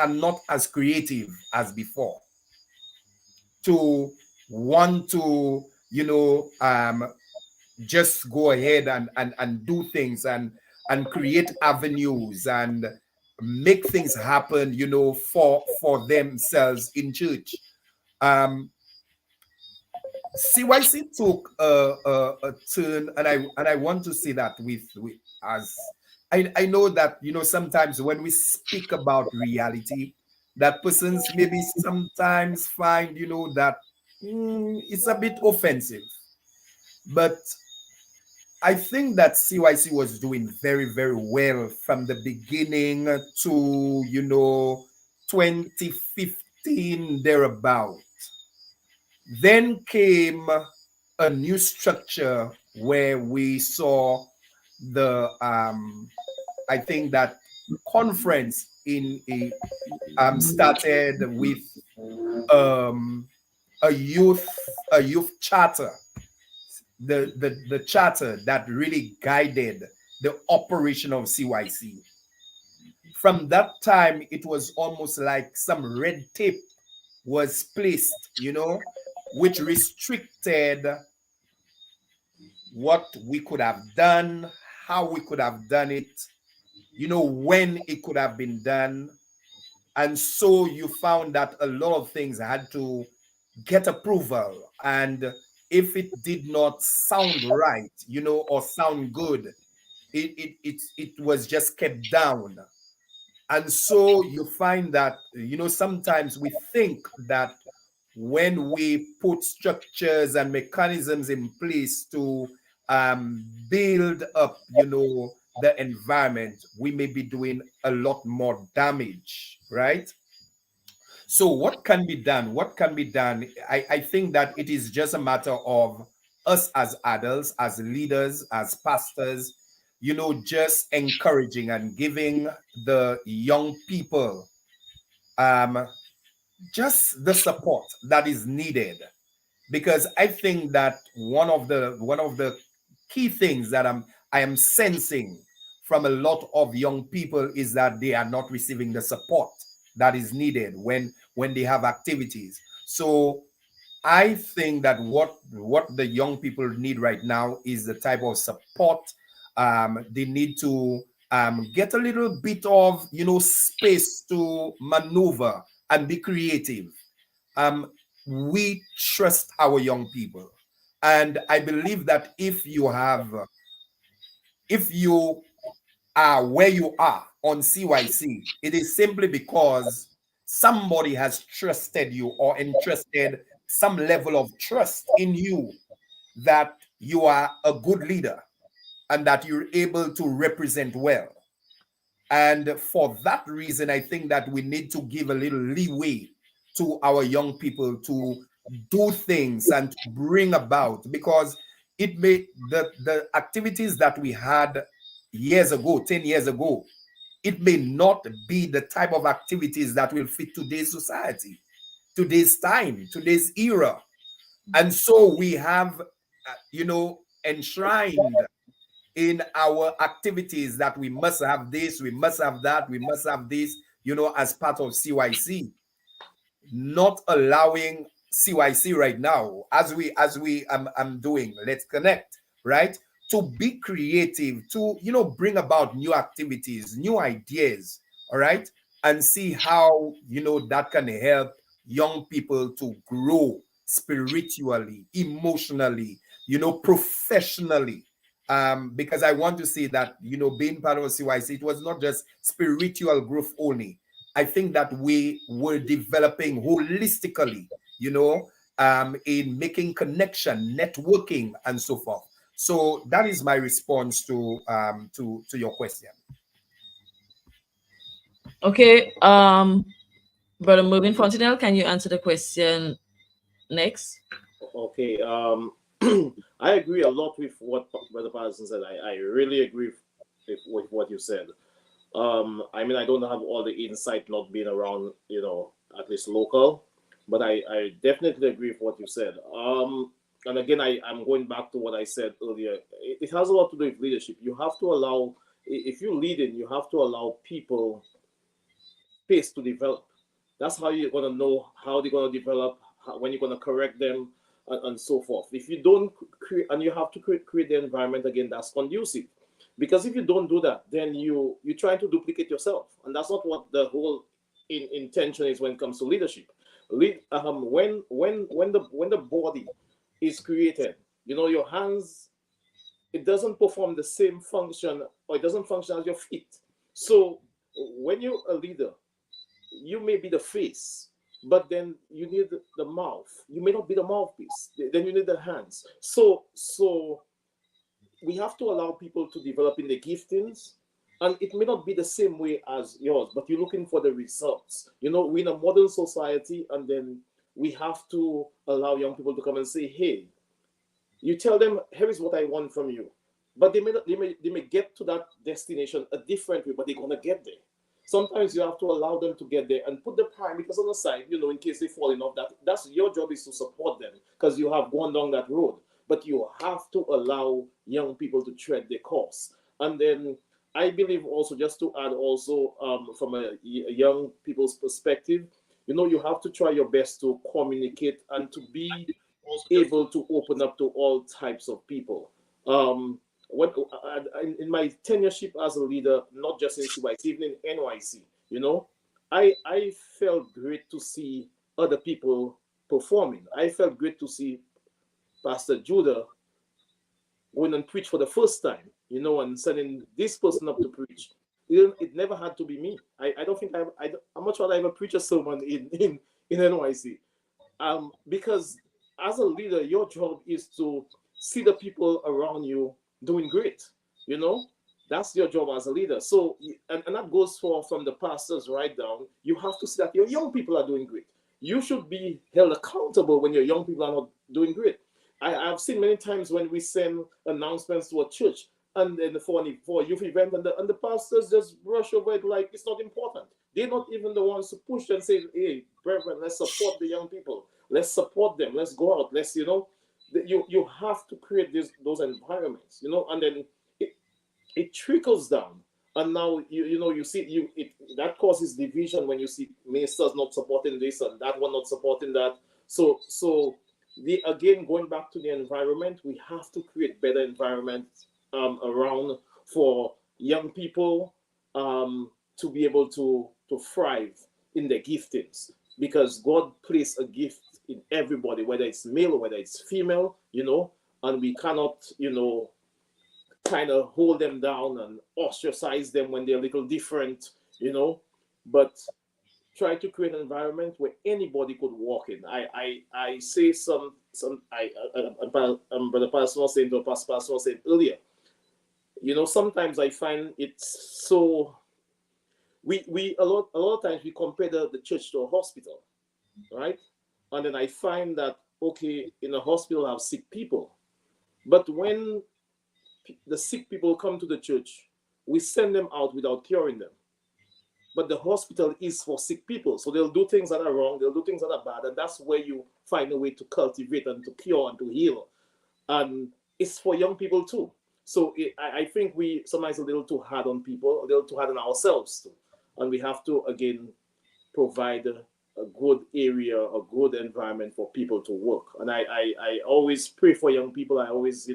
not as creative as before to want to just go ahead and do things and create avenues and make things happen for themselves in church. CYC took a turn, and I want to say that with as I know that sometimes when we speak about reality, that persons maybe sometimes find that it's a bit offensive, but I think that CYC was doing very, very well from the beginning to, 2015 thereabout. Then came a new structure where we saw the I think that conference in a started with um a youth charter, the charter that really guided the operation of CYC. From that time, it was almost like some red tape was placed, which restricted what we could have done, how we could have done it, when it could have been done. And so you found that a lot of things had to get approval. And if it did not sound right, or sound good, it was just kept down. And so you find that, sometimes we think that when we put structures and mechanisms in place to build up, the environment, we may be doing a lot more damage, right? So what can be done? What can be done? I think that it is just a matter of us as adults, as leaders, as pastors, just encouraging and giving the young people um, just the support that is needed. Because I think that one of the key things that I am sensing from a lot of young people is that they are not receiving the support that is needed when they have activities. So I think that what the young people need right now is the type of support. They need to get a little bit of space to maneuver and be creative. um, we trust our young people, and I believe that if you are where you are on CYC, it is simply because somebody has trusted you or entrusted some level of trust in you, that you are a good leader and that you're able to represent well. And for that reason, I think that we need to give a little leeway to our young people to do things and to bring about, because it may the activities that we had years ago, 10 years ago, it may not be the type of activities that will fit today's society, today's time, today's era. And so we have, enshrined in our activities that we must have this, we must have that, we must have this, as part of CYC, not allowing CYC right now, as we am doing. Let's connect, right? To be creative, to bring about new activities, new ideas, all right, and see how that can help young people to grow spiritually, emotionally, professionally. Because I want to say that being part of CYC, it was not just spiritual growth only. I think that we were developing holistically, in making connection, networking, and so forth. So that is my response to your question. Okay, Brother Moving Fontenelle, can you answer the question next? Okay. I agree a lot with what Brother Patterson said. I really agree with what you said. I mean, I don't have all the insight, not being around, at least local, but I definitely agree with what you said. And again, I'm going back to what I said earlier. It has a lot to do with leadership. You have to allow, if you're leading, you have to allow people space to develop. That's how you're going to know how they're going to develop, when you're going to correct them, and so forth. If you don't create, and you have to create the environment again that's conducive, because if you don't do that, then you're trying to duplicate yourself, and that's not what the whole intention is when it comes to leadership. When the body is created, your hands, it doesn't perform the same function, or it doesn't function as your feet. So when you're a leader, you may be the face, but then you need the mouth. You may not be the mouthpiece. Then you need the hands. So we have to allow people to develop in the giftings, and it may not be the same way as yours, but you're looking for the results. We're in a modern society, and then we have to allow young people to come and say, hey, you tell them, here is what I want from you. But they may not, they may get to that destination a different way, but they're gonna get there. Sometimes you have to allow them to get there and put the parameters on the side, in case they fall in off. That's your job, is to support them because you have gone down that road. But you have to allow young people to tread their course. And then I believe also, just to add also, from a young people's perspective, you have to try your best to communicate and to be able to open up to all types of people. What in my tenureship as a leader, not just in CYC, even in NYC, I felt great to see other people performing. I felt great to see Pastor Judah going and preach for the first time, and sending this person up to preach. It never had to be me. I don't think I'm not sure I ever preach a sermon in NYC. Because as a leader, your job is to see the people around you doing great. You know, that's your job as a leader. So, and that goes for from the pastors right down. You have to see that your young people are doing great. You should be held accountable when your young people are not doing great. I've seen many times when we send announcements to a church and then for a youth event, and the pastors just brush over it like it's not important. They're not even the ones to push and say, hey, brethren, let's support the young people. Let's support them. Let's go out. You have to create those environments, and then it trickles down. And now you see that causes division when you see ministers not supporting this and that one not supporting that. So the again, going back to the environment, we have to create better environments around for young people to be able to thrive in their giftings, because God placed a gift in everybody, whether it's male or whether it's female, and we cannot, kind of hold them down and ostracize them when they're a little different, but try to create an environment where anybody could walk in. I say Brother Pastor was saying, Pastor was saying earlier, sometimes I find it's so, we a lot of times we compare the church to a hospital, right? And then I find that, okay, in a hospital I have sick people, but when the sick people come to the church, we send them out without curing them. But the hospital is for sick people, so they'll do things that are wrong, they'll do things that are bad, and that's where you find a way to cultivate and to cure and to heal. And it's for young people too. So I think we sometimes a little too hard on people, a little too hard on ourselves too, and we have to again provide a good area, a good environment for people to work. And I always pray for young people. I always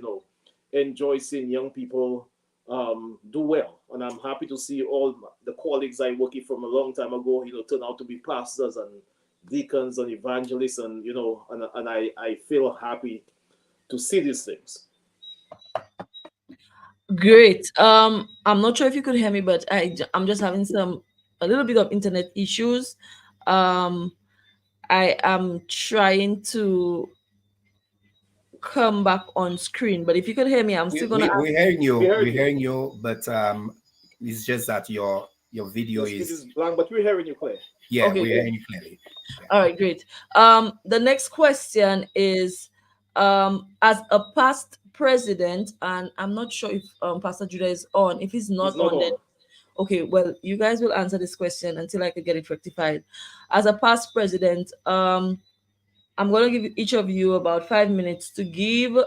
enjoy seeing young people do well, and I'm happy to see all the colleagues I worked with from a long time ago, turn out to be pastors and deacons and evangelists, and and I feel happy to see these things. Great. I'm not sure if you could hear me, but I'm just having a little bit of internet issues. I am trying to come back on screen, but if you could hear me, I'm still gonna. We're hearing you. We heard We're you. hearing you, but it's just that your video It is. is blank, but we're hearing you clear. Yeah, Okay, we're great. hearing you clearly. All right, great. The next question is, as a past president, and I'm not sure if Pastor Judah is on. If he's He's not not on, then on. okay. Well, you guys will answer this question until I could get it rectified. As a past president, I'm going to give each of you about 5 minutes to give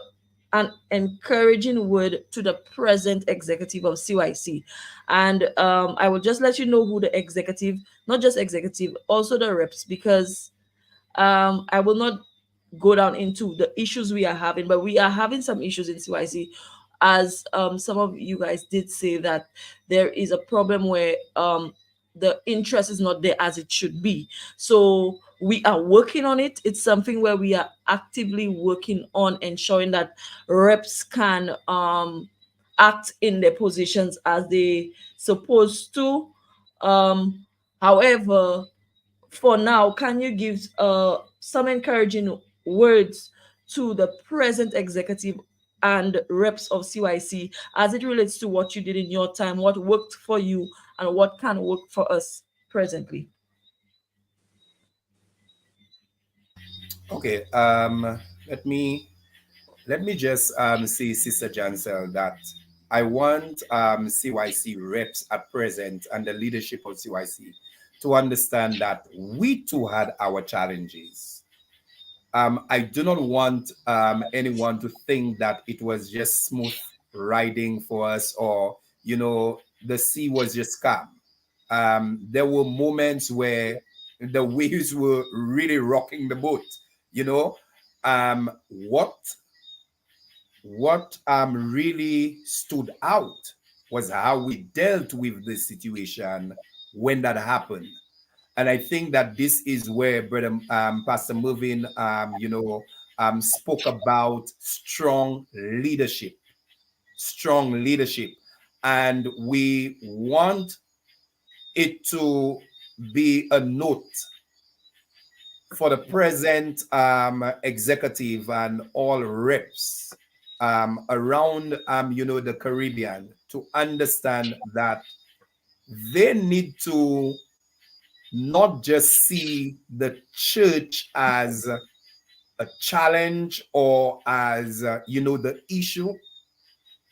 an encouraging word to the present executive of CYC. And I will just let you know who the executive, not just executive, also the reps, because I will not go down into the issues we are having, but we are having some issues in CYC. As some of you guys did say that there is a problem where the interest is not there as it should be. So we are working on it. It's something where we are actively working on ensuring that reps can act in their positions as they supposed to. However, for now, can you give some encouraging words to the present executive and reps of CYC as it relates to what you did in your time, what worked for you, and what can work for us presently. Okay. Let me let me just say, Sister Jansel, that I want CYC reps at present and the leadership of CYC to understand that we too had our challenges. I do not want anyone to think that it was just smooth riding for us, or the sea was just calm. There were moments where the waves were really rocking the boat. You know, um, what really stood out was how we dealt with the situation when that happened. And I think that this is where Brother Pastor Movin, spoke about strong leadership, and we want it to be a note for the present executive and all reps around the Caribbean to understand that they need to not just see the church as a challenge or as the issue.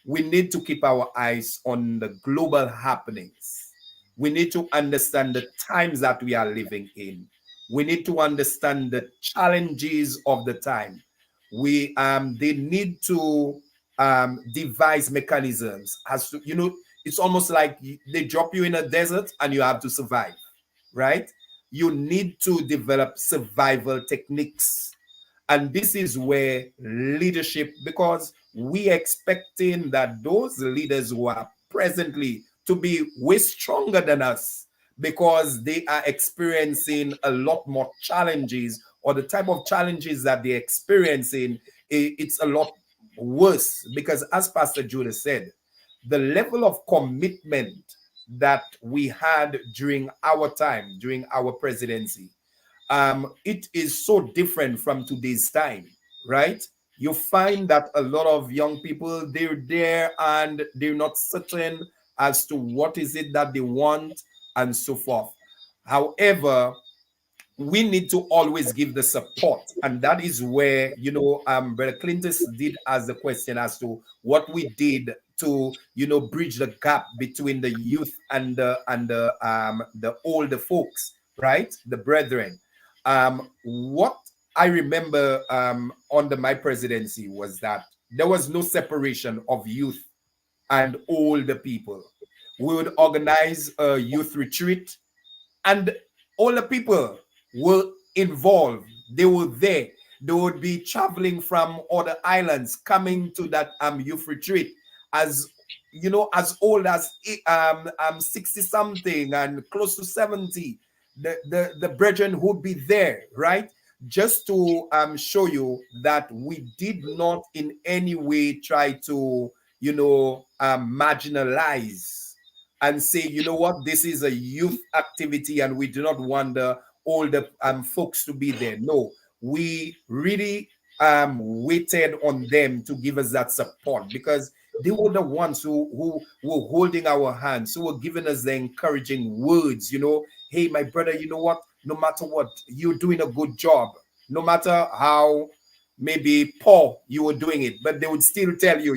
We need to keep our eyes on the global happenings. We need to understand the times that we are living in. We need to understand the challenges of the time. They need to devise mechanisms as to, it's almost like they drop you in a desert and you have to survive, right? You need to develop survival techniques. And this is where leadership, because we expecting that those leaders who are presently to be way stronger than us, because they are experiencing a lot more challenges, or the type of challenges that they're experiencing, it's a lot worse. Because as Pastor Judah said, the level of commitment that we had during our time, during our presidency, it is so different from today's time, right? You find that a lot of young people, they're there and they're not certain as to what is it that they want and so forth. However, we need to always give the support, and that is where Brother Clintus did ask the question as to what we did to bridge the gap between the youth and the older folks, right, the brethren. What I remember under my presidency was that there was no separation of youth and older people. We would organize a youth retreat, and all the people were involved. They were there. They would be traveling from other islands, coming to that youth retreat, as as old as 60 something and close to 70. The brethren would be there, right? Just to show you that we did not in any way try to marginalize and say, what, this is a youth activity and we do not want the older folks to be there. No, we really waited on them to give us that support, because they were the ones who were holding our hands, who were giving us the encouraging words, hey, my brother, you know what? No matter what, you're doing a good job. No matter how maybe poor you were doing it, but they would still tell you,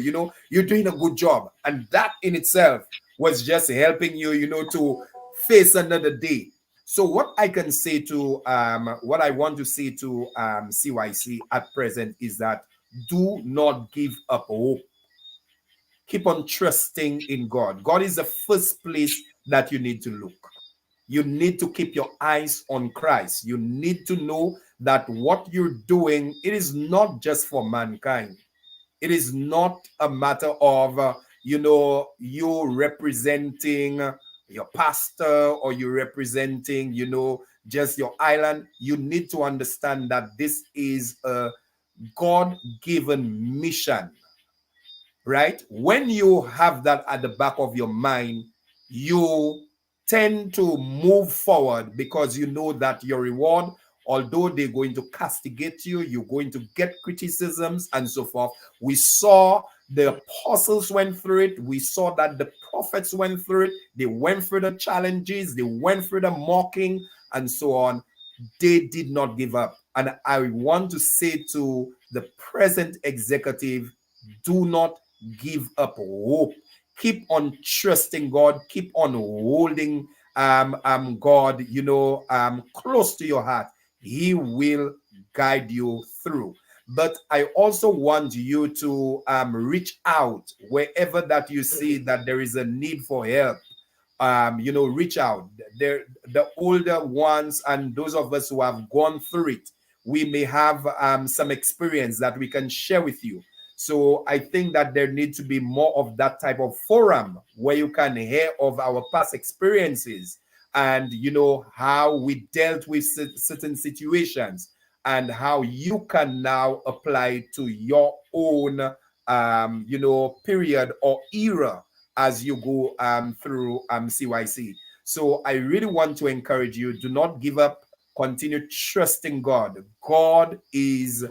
you're doing a good job. And that in itself was just helping you, to face another day. So what I can say to, what I want to say to CYC at present is that do not give up hope. Keep on trusting in God. God is the first place that you need to look. You need to keep your eyes on Christ. You need to know that what you're doing, it is not just for mankind. It is not a matter of, you representing your pastor, or you representing, just your island. You need to understand that this is a God-given mission, right? When you have that at the back of your mind, you tend to move forward because you know that your reward although they're going to castigate you, you're going to get criticisms and so forth. We saw the apostles went through it. We saw that the prophets went through it. They went through the challenges, they went through the mocking and so on. They did not give up. And I want to say to the present executive, do not give up hope. Keep on trusting God. Keep on holding God, close to your heart. He will guide you through. But I also want you to reach out wherever that you see that there is a need for help. Reach out. The older ones and those of us who have gone through it, we may have some experience that we can share with you. So I think that there needs to be more of that type of forum where you can hear of our past experiences and how we dealt with certain situations and how you can now apply to your own period or era as you go through CYC. So I really want to encourage you, do not give up, continue trusting God. God is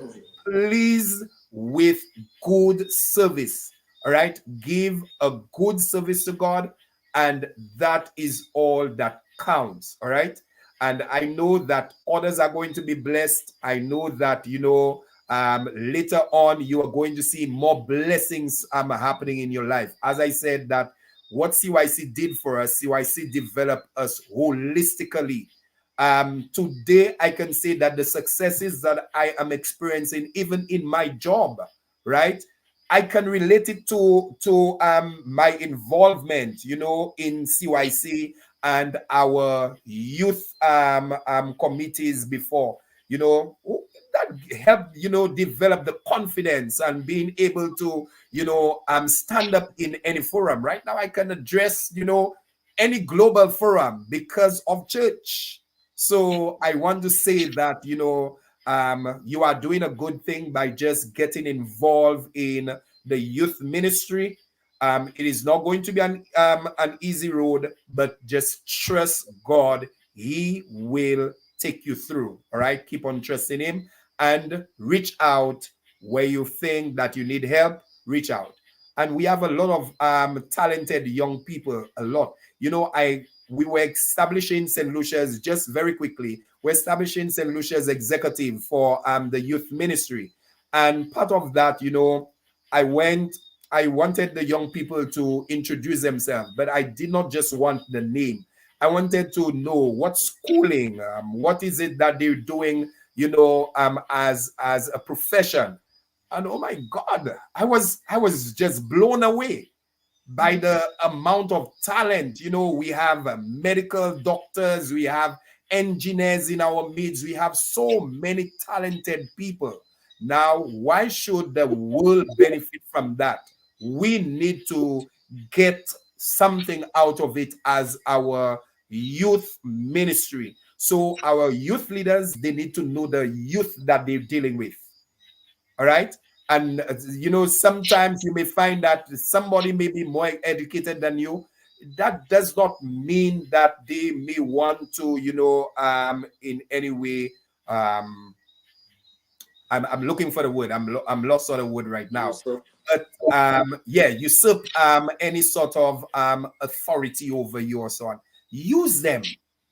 pleased with good service. All right, give a good service to God, and that is all that counts. All right, and I know that others are going to be blessed. I know that later on you are going to see more blessings happening in your life. As I said, that what CYC did for us, CYC developed us holistically. Today I can say that the successes that I am experiencing, even in my job, right, I can relate it to my involvement, in CYC and our youth committees before, that helped, develop the confidence and being able to, stand up in any forum. Right now, I can address, any global forum because of church. So I want to say that, you are doing a good thing by just getting involved in the youth ministry. It is not going to be an easy road, but just trust God. He will take you through. All right. Keep on trusting Him and reach out where you think that you need help. Reach out. And we have a lot of talented young people. A lot. We were establishing St. Lucia's just very quickly. We're establishing St. Lucia's executive for the youth ministry. And part of that, I wanted the young people to introduce themselves, but I did not just want the name. I wanted to know what schooling, what is it that they're doing, as a profession. And oh my God, I was just blown away by the amount of talent. We have medical doctors, we have engineers in our midst, we have so many talented people. Now, why should the world benefit from that? We need to get something out of it as our youth ministry. So our youth leaders, they need to know the youth that they're dealing with. All right. And sometimes you may find that somebody may be more educated than you. That does not mean that they may want to, in any way, I'm looking for the word. I'm lost on the word right now. But usurp any sort of authority over you or so on. Use them.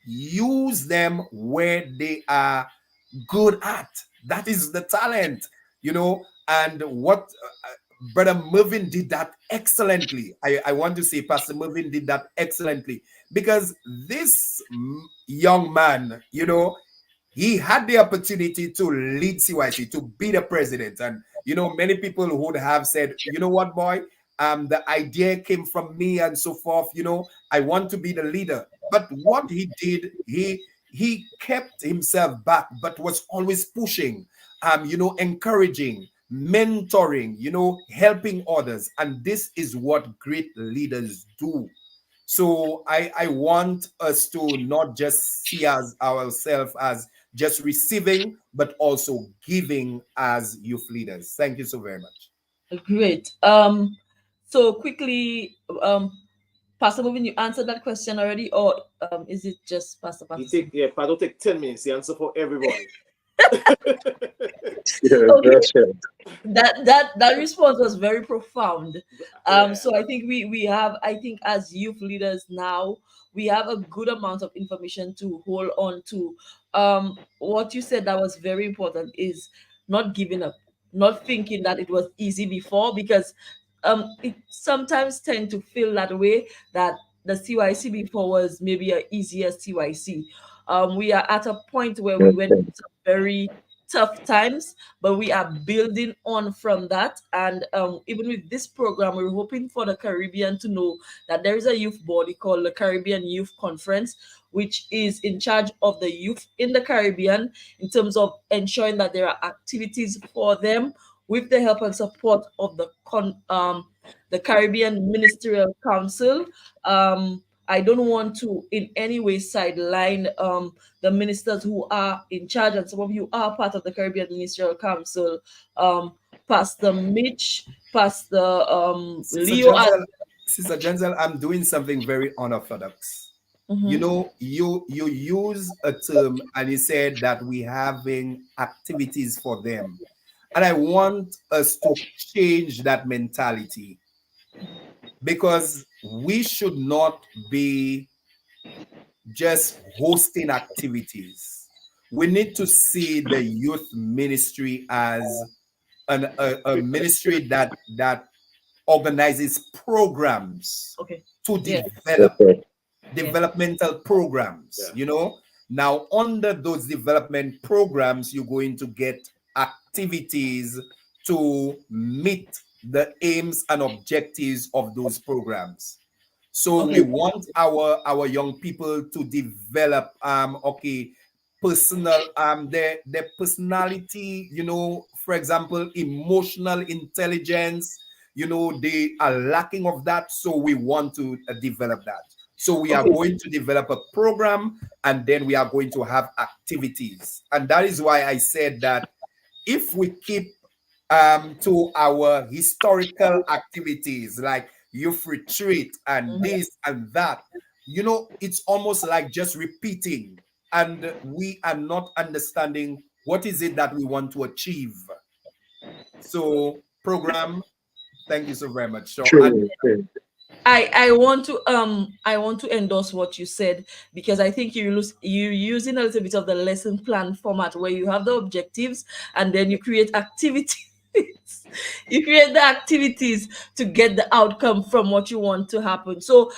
Use them where they are good at. That is the talent, and what Brother Mervyn did that excellently. I want to say Pastor Mervyn did that excellently because this young man, he had the opportunity to lead CYC, to be the president. And, many people would have said, you know what, boy, the idea came from me and so forth. I want to be the leader. But what he did, he kept himself back, but was always pushing, encouraging, mentoring, helping others. And this is what great leaders do. So I want us to not just see ourselves as just receiving, but also giving as youth leaders. Thank you so very much. Great. So quickly, Pastor Movin, you answered that question already, or is it just Pastor He Patterson? take yeah, Pat will take 10 minutes. The answer for everybody. Yeah, Okay, that's right. that response was very profound. Yeah. So I think we have, I think as youth leaders now, we have a good amount of information to hold on to. What you said that was very important is not giving up, not thinking that it was easy before, because it sometimes tend to feel that way, that the CYC before was maybe a easier CYC. We are at a point where we went Okay. through some very tough times, but we are building on from that. And even with this program, we're hoping for the Caribbean to know that there is a youth body called the Caribbean Youth Conference, which is in charge of the youth in the Caribbean in terms of ensuring that there are activities for them with the help and support of the Caribbean Ministerial Council. I don't want to in any way sideline the ministers who are in charge, and some of you are part of the Caribbean Ministerial Council. Um, Pastor Mitch, Pastor Sister Leo, and Jenzel, Sister Jenzel, I'm doing something very unorthodox. You mhm. know, you use a term and you said that we having activities for them. And I want us to change that mentality because we should not be just hosting activities. We need to see the youth ministry as a ministry that organizes programs Okay, to yeah, That's develop right. yeah, developmental programs, Yeah. you know. Now, under those development programs, you're going to get activities to meet the aims and objectives of those programs. So we okay, want our young people to develop okay, personal their personality, you know, for example, emotional intelligence, you know, they are lacking of that, so we want to develop that. So we are okay, going to develop a program and then we are going to have activities. And that is why I said that if we keep to our historical activities like youth retreat and mhm. this and that, you know, it's almost like just repeating, and we are not understanding what is it that we want to achieve. So, program, thank you so very much. So, and True. True. I want to endorse what you said, because I think you're using a little bit of the lesson plan format where you have the objectives and then you create activities. You create the activities to get the outcome from what you want to happen. So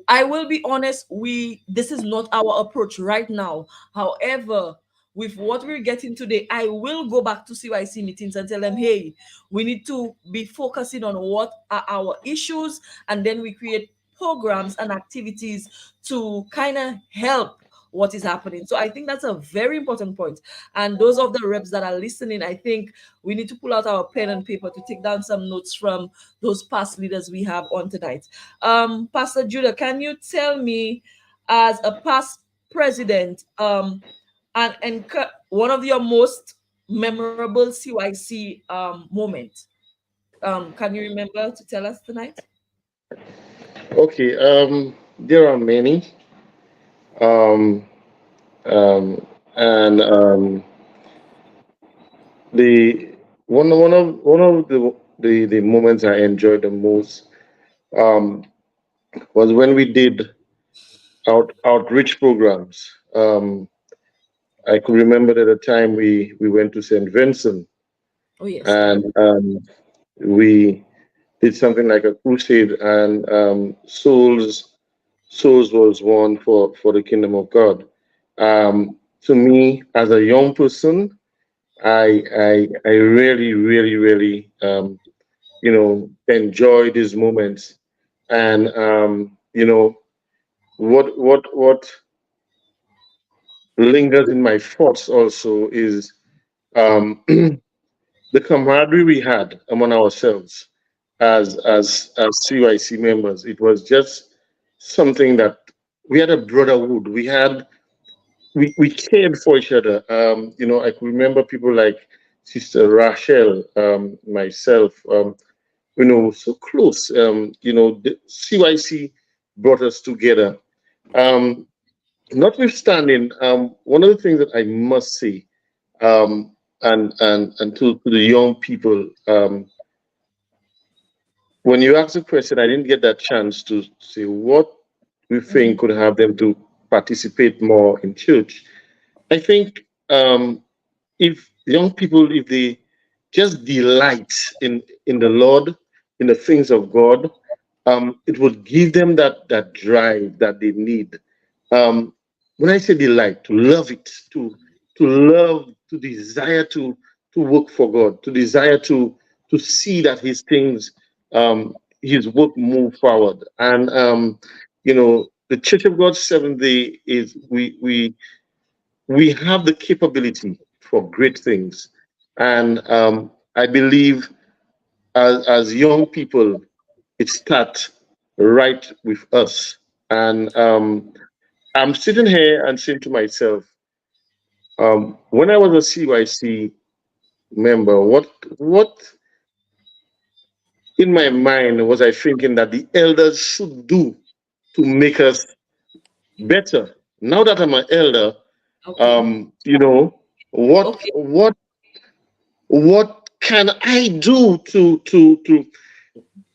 I will be honest, we this is not our approach right now. However, with what we're getting today, I will go back to CYC meetings and tell them, hey, we need to be focusing on what are our issues, and then we create programs and activities to kind of help what is happening. So I think that's a very important point. And those of the reps that are listening, I think we need to pull out our pen and paper to take down some notes from those past leaders we have on tonight. Pastor Judah, can you tell me, as a past president, and one of your most memorable CYC moment? Can you remember to tell us tonight? Okay. There are many. Um, and the one of the moments I enjoyed the most um, was when we did outreach programs. I could remember at the time we went to St. Vincent, Oh yes. and we did something like a crusade, and souls was won for the kingdom of God. To me, as a young person, I really really enjoy these moments, and what lingers in my thoughts also is um, the camaraderie we had among ourselves as CYC members. It was just something that we had a brotherhood. We cared for each other. I could remember people like Sister Rachel, myself. So close. The CYC brought us together. Um, Notwithstanding, one of the things that I must say, and to the young people, when you asked the question, I didn't get that chance to say what we think could have them to participate more in church. I think if young people, if they just delight in the Lord, in the things of God, it would give them that drive that they need. Um, when I say delight, to love it, to love, to desire to work for God, to desire to see that His things, His work move forward, and the Church of God Seventh Day is we have the capability for great things. And I believe as young people, it starts right with us. And I'm sitting here and saying to myself, when I was a CYC member, what in my mind was I thinking that the elders should do to make us better? Now that I'm an elder, Okay. you know, what Okay. what what can I do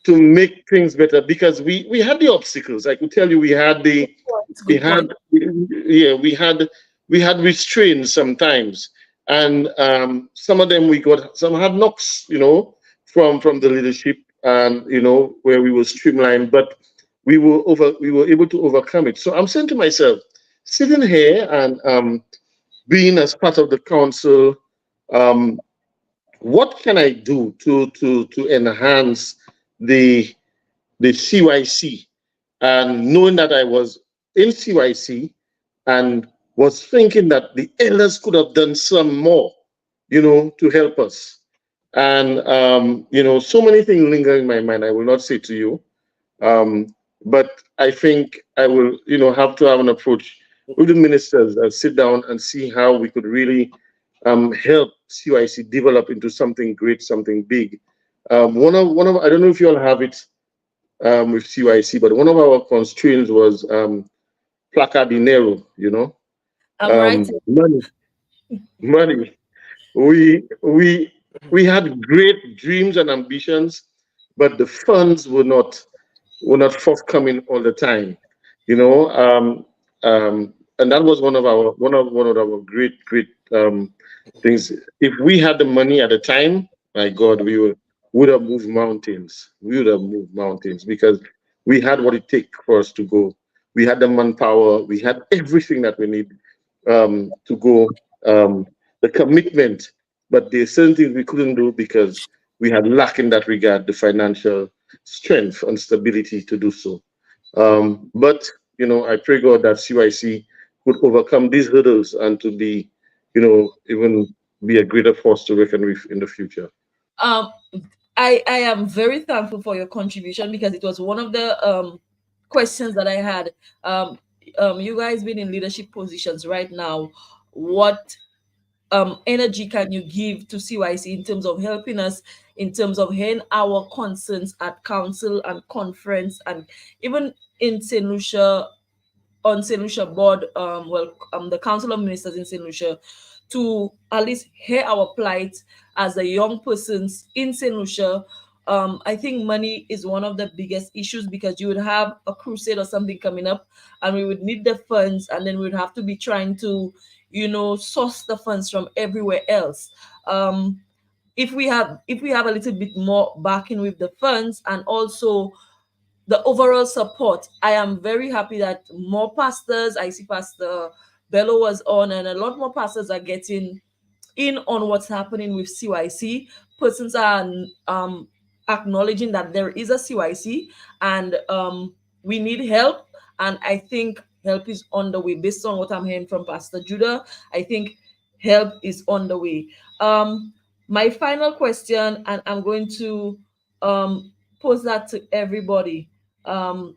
to make things better? Because we had the obstacles. I could tell you we Good had point. yeah we had restraints sometimes, and some of them we got some had knocks, from the leadership, and where we were streamlined, but we were able to overcome it. So I'm saying to myself, sitting here and being as part of the council, um, what can I do to enhance the CYC? And knowing that I was in CYC and was thinking that the elders could have done some more, to help us. And so many things linger in my mind. I will not say to you, um, but I think I will, have to have an approach with the ministers and sit down and see how we could really help CYC develop into something great, something big. One of I don't know if you all have it with CYC, but one of our constraints was placa dinero. I'm right. Money, money. We we we had great dreams and ambitions, but the funds were not forthcoming all the time. You know, and that was one of our great things. If we had the money at the time, my God, would have moved mountains. We would have moved mountains because we had what it takes for us to go. We had the manpower. We had everything that we need to go. The commitment, but there's certain things we couldn't do because we had lack in that regard the financial strength and stability to do so. But I pray God that CYC would overcome these hurdles and to be, even be a greater force to reckon with in the future. Um, I am very thankful for your contribution because it was one of the questions that I had. Um, you guys been in leadership positions right now. What energy can you give to CYC in terms of helping us, in terms of hearing our concerns at council and conference, and even in St. Lucia, on St. Lucia board, the Council of Ministers in St. Lucia, to at least hear our plight as the young persons in St. Lucia. I think money is one of the biggest issues because you would have a crusade or something coming up, and we would need the funds, and then we'd have to be trying to, source the funds from everywhere else. If we have a little bit more backing with the funds and also the overall support. I am very happy that more pastors, I see Pastor Bello was on, and a lot more pastors are getting in on what's happening with CYC. Persons are acknowledging that there is a CYC and we need help. And I think help is on the way. Based on what I'm hearing from Pastor Judah, I think help is on the way. My final question, and I'm going to pose that to everybody. Um,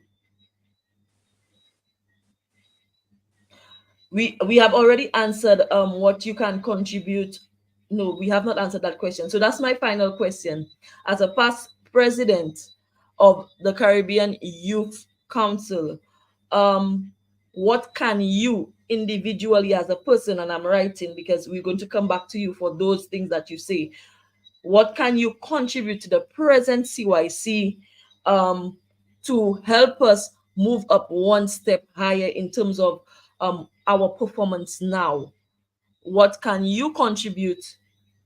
we have already answered what you can contribute. No, we have not answered that question. So that's my final question. As a past president of the Caribbean Youth council, what can you individually as a person, and I'm writing because we're going to come back to you for those things that you say, what can you contribute to the present CYC to help us move up one step higher in terms of our performance now? What can you contribute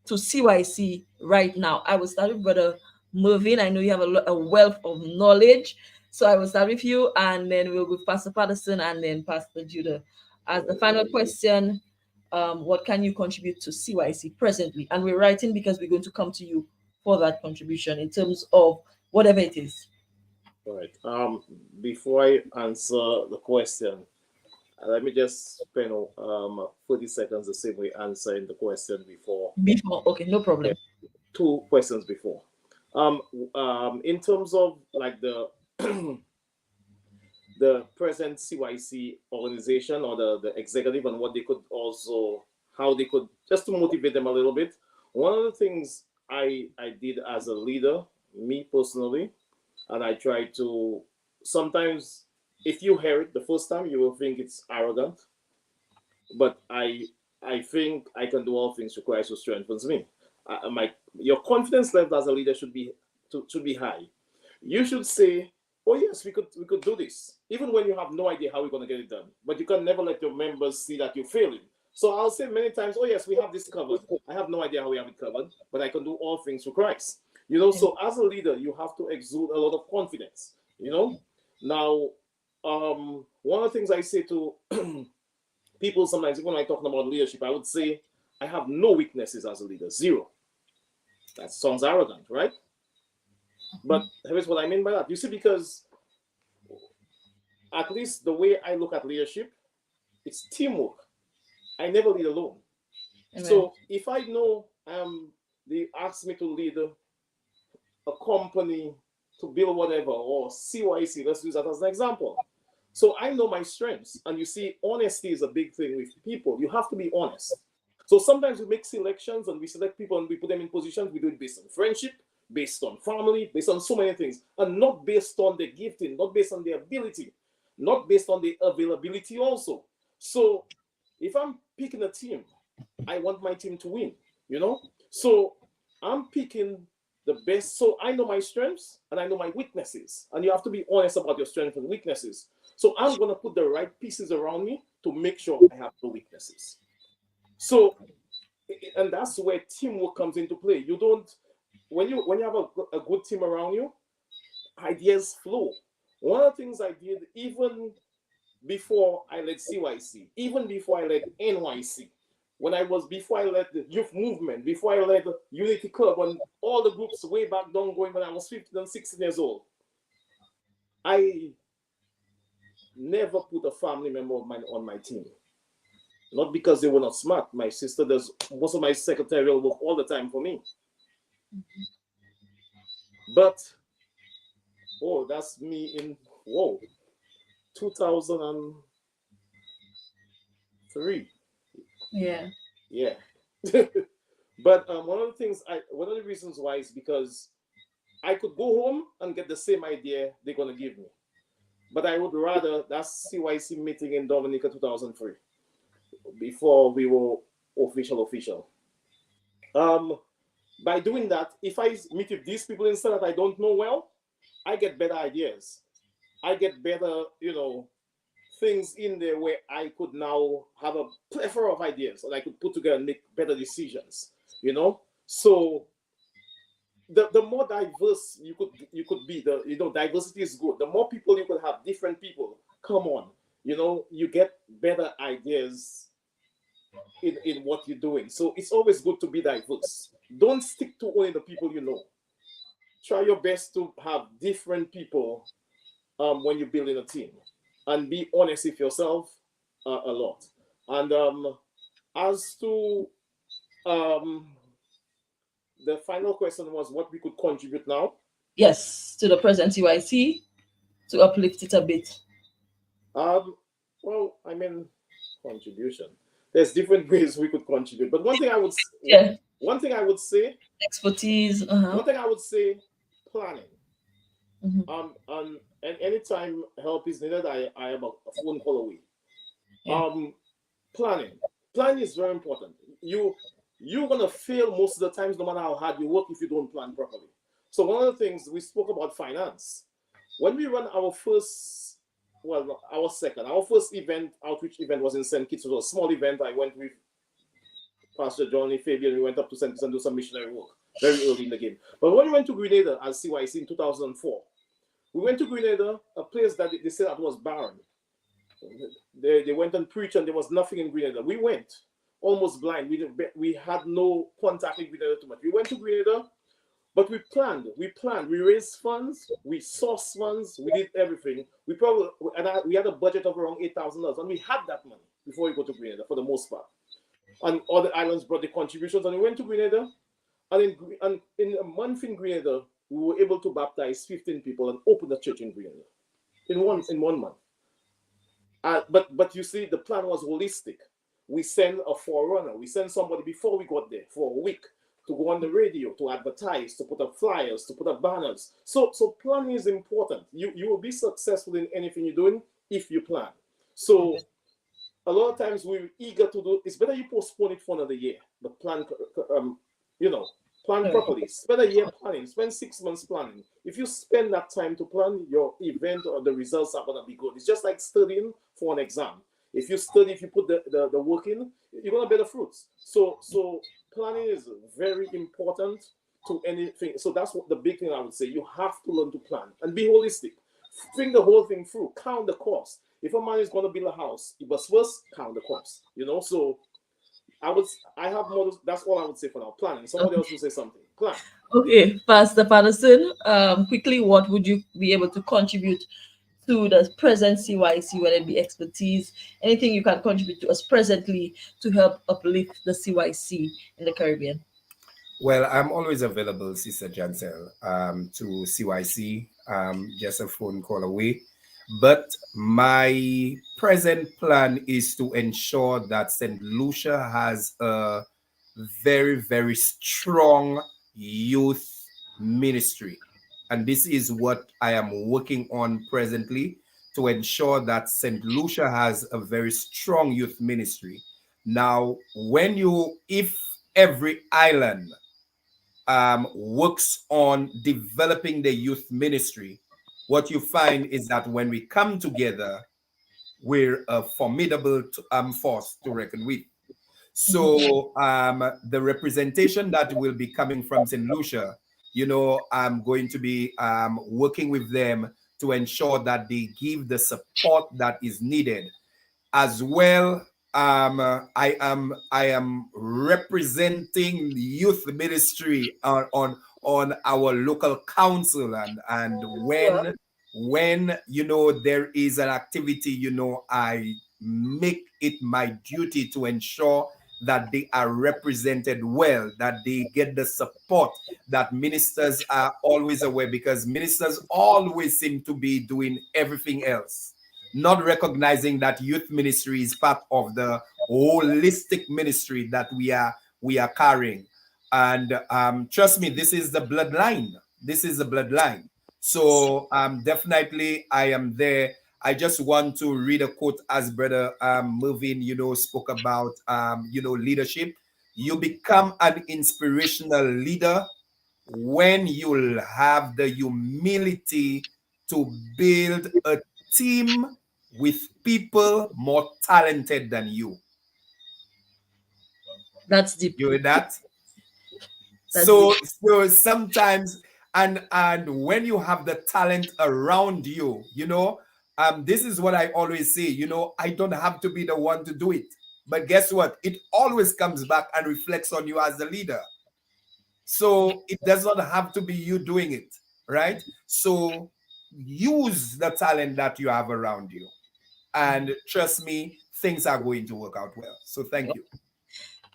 to CYC right now? I will start with Brother Mervyn. I know you have a wealth of knowledge. So I will start with you, and then we'll go Pastor Patterson and then Pastor Judah. As the final question, what can you contribute to CYC presently? And we're writing because we're going to come to you for that contribution in terms of whatever it is. All right. Before I answer the question, let me just spend 30 seconds the same way answering the question before. Okay, no problem. Two questions before. In terms of like the the present CYC organization or the executive and what they could also, how they could, just to motivate them a little bit. One of the things I did as a leader, me personally, and I try to, sometimes if you hear it the first time, you will think it's arrogant, but I think I can do all things through Christ who strengthens me. Your confidence level as a leader should be high. You should say, "Oh yes, we could do this," even when you have no idea how we're going to get it done. But you can never let your members see that you're failing. So I'll say many times, "Oh yes, we have this covered. I have no idea how we have it covered, but I can do all things through Christ." So as a leader, you have to exude a lot of confidence. Now, one of the things I say to people sometimes, even when I'm talking about leadership, I would say I have no weaknesses as a leader, zero. That sounds arrogant, right? But here's what I mean by that. You see, because at least the way I look at leadership, it's teamwork. I never lead alone. Amen. So if I know they ask me to lead a company to build whatever, or CYC, let's use that as an example. So I know my strengths. And you see, honesty is a big thing with people. You have to be honest. So sometimes we make selections and we select people and we put them in positions. We do it based on friendship, based on family, based on so many things, and not based on their gifting, not based on their ability, not based on the availability also. So if I'm picking a team, I want my team to win, So I'm picking the best. So I know my strengths and I know my weaknesses, and you have to be honest about your strengths and weaknesses. So I'm going to put the right pieces around me to make sure I have no weaknesses. So, and that's where teamwork comes into play. You don't, when you have a good team around you, ideas flow. One of the things I did even before I led CYC, even before I led NYC, before I led the youth movement, before I led Unity Club and all the groups way back down going when I was 15 and 16 years old, I never put a family member of mine on my team. Not because they were not smart. My sister does most of my secretarial work all the time for me. Mm-hmm. But, that's me in, 2003. Yeah. Yeah. But one of the reasons why is because I could go home and get the same idea they're going to give me. But I would rather, that's CYC meeting in Dominica 2003. Before we were official. By doing that, if I meet with these people instead that I don't know well, I get better ideas. I get better, things in there where I could now have a plethora of ideas and I could put together and make better decisions, So the more diverse you could be, diversity is good. The more people you could have, different people, come on, you get better ideas in what you're doing. So it's always good to be diverse. Don't stick to only the people you know. Try your best to have different people when you're building a team, and be honest with yourself a lot. And as to the final question was what we could contribute now. Yes, to the present CYC to uplift it a bit. Well, contribution. There's different ways we could contribute, but one thing I would say expertise. One thing I would say, planning. And anytime help is needed, I am a phone call away. Yeah. Planning. Planning is very important. You're gonna fail most of the times, no matter how hard you work, if you don't plan properly. So one of the things we spoke about finance. When we run our first, well, no, our first event, outreach event was in St. Kitts. It was a small event. I went with Pastor Johnny Fabian. We went up to St. Kitts and do some missionary work very early in the game. But when we went to Grenada as CYC in 2004, we went to Grenada, a place that they said that was barren. They went and preached, and there was nothing in Grenada. We went almost blind. We had no contact with Grenada too much. We went to Grenada, but we planned. We raised funds. We sourced funds. We did everything. We had a budget of around $8,000, and we had that money before we go to Grenada for the most part. And all the islands brought the contributions, and we went to Grenada. And in a month in Grenada, we were able to baptize 15 people and open a church in Grenada in one month. But you see, the plan was holistic. We send a forerunner. We send somebody before we got there for a week to go on the radio, to advertise, to put up flyers, to put up banners. So planning is important. You will be successful in anything you're doing if you plan. So a lot of times we're eager to do. It's better you postpone it for another year, but plan. Plan properly. Spend a year planning. Spend 6 months planning. If you spend that time to plan, your event or the results are gonna be good. It's just like studying for an exam. If you study, if you put the work in, you're gonna bear the fruits. So planning is very important to anything. So that's what the big thing I would say. You have to learn to plan and be holistic. Think the whole thing through. Count the cost. If a man is gonna build a house, he must first count the cost. So I have more. That's all I would say for now. Planning. Somebody else will say something. Plan. Okay, Pastor Patterson, quickly, what would you be able to contribute to the present CYC, whether it be expertise, anything you can contribute to us presently to help uplift the CYC in the Caribbean? Well, I'm always available, Sister Jansel, to CYC, just a phone call away. But my present plan is to ensure that St. Lucia has a very, very strong youth ministry. And this is what I am working on presently, to ensure that St. Lucia has a very strong youth ministry. Now, if every island works on developing the youth ministry, what you find is that when we come together, we're a formidable force to reckon with. So the representation that will be coming from St. Lucia, I'm going to be working with them to ensure that they give the support that is needed. As well, I am representing the youth ministry on our local council, and when there is an activity, I make it my duty to ensure that they are represented well, that they get the support that ministers are always aware, because ministers always seem to be doing everything else, not recognizing that youth ministry is part of the holistic ministry that we are carrying. And trust me, this is the bloodline. This is the bloodline. So definitely I am there. I just want to read a quote as Brother Mervin, spoke about, leadership. You become an inspirational leader when you'll have the humility to build a team with people more talented than you. That's deep. You hear that? So sometimes, and when you have the talent around you, this is what I always say, I don't have to be the one to do it. But guess what? It always comes back and reflects on you as the leader. So it does not have to be you doing it, right? So use the talent that you have around you. And trust me, things are going to work out well. So thank you.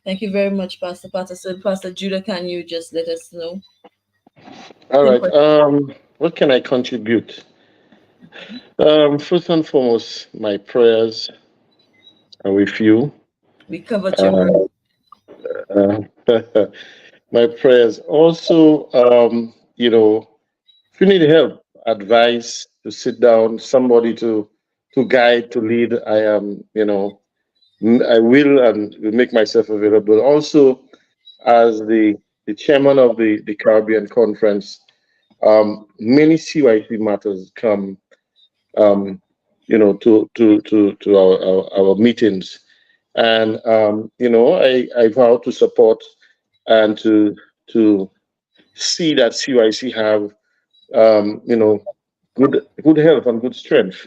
Thank you very much, Pastor Patterson. Pastor Judah, can you just let us know? All right. What can I contribute? First and foremost, my prayers are with you. We covered your my prayers. Also, if you need help, advice, to sit down, somebody to guide, to lead, I am, I will and will make myself available. Also, as the chairman of the Caribbean Conference, many CYC matters come, um, to our meetings. And, I vow to support and to see that CYC have, good health and good strength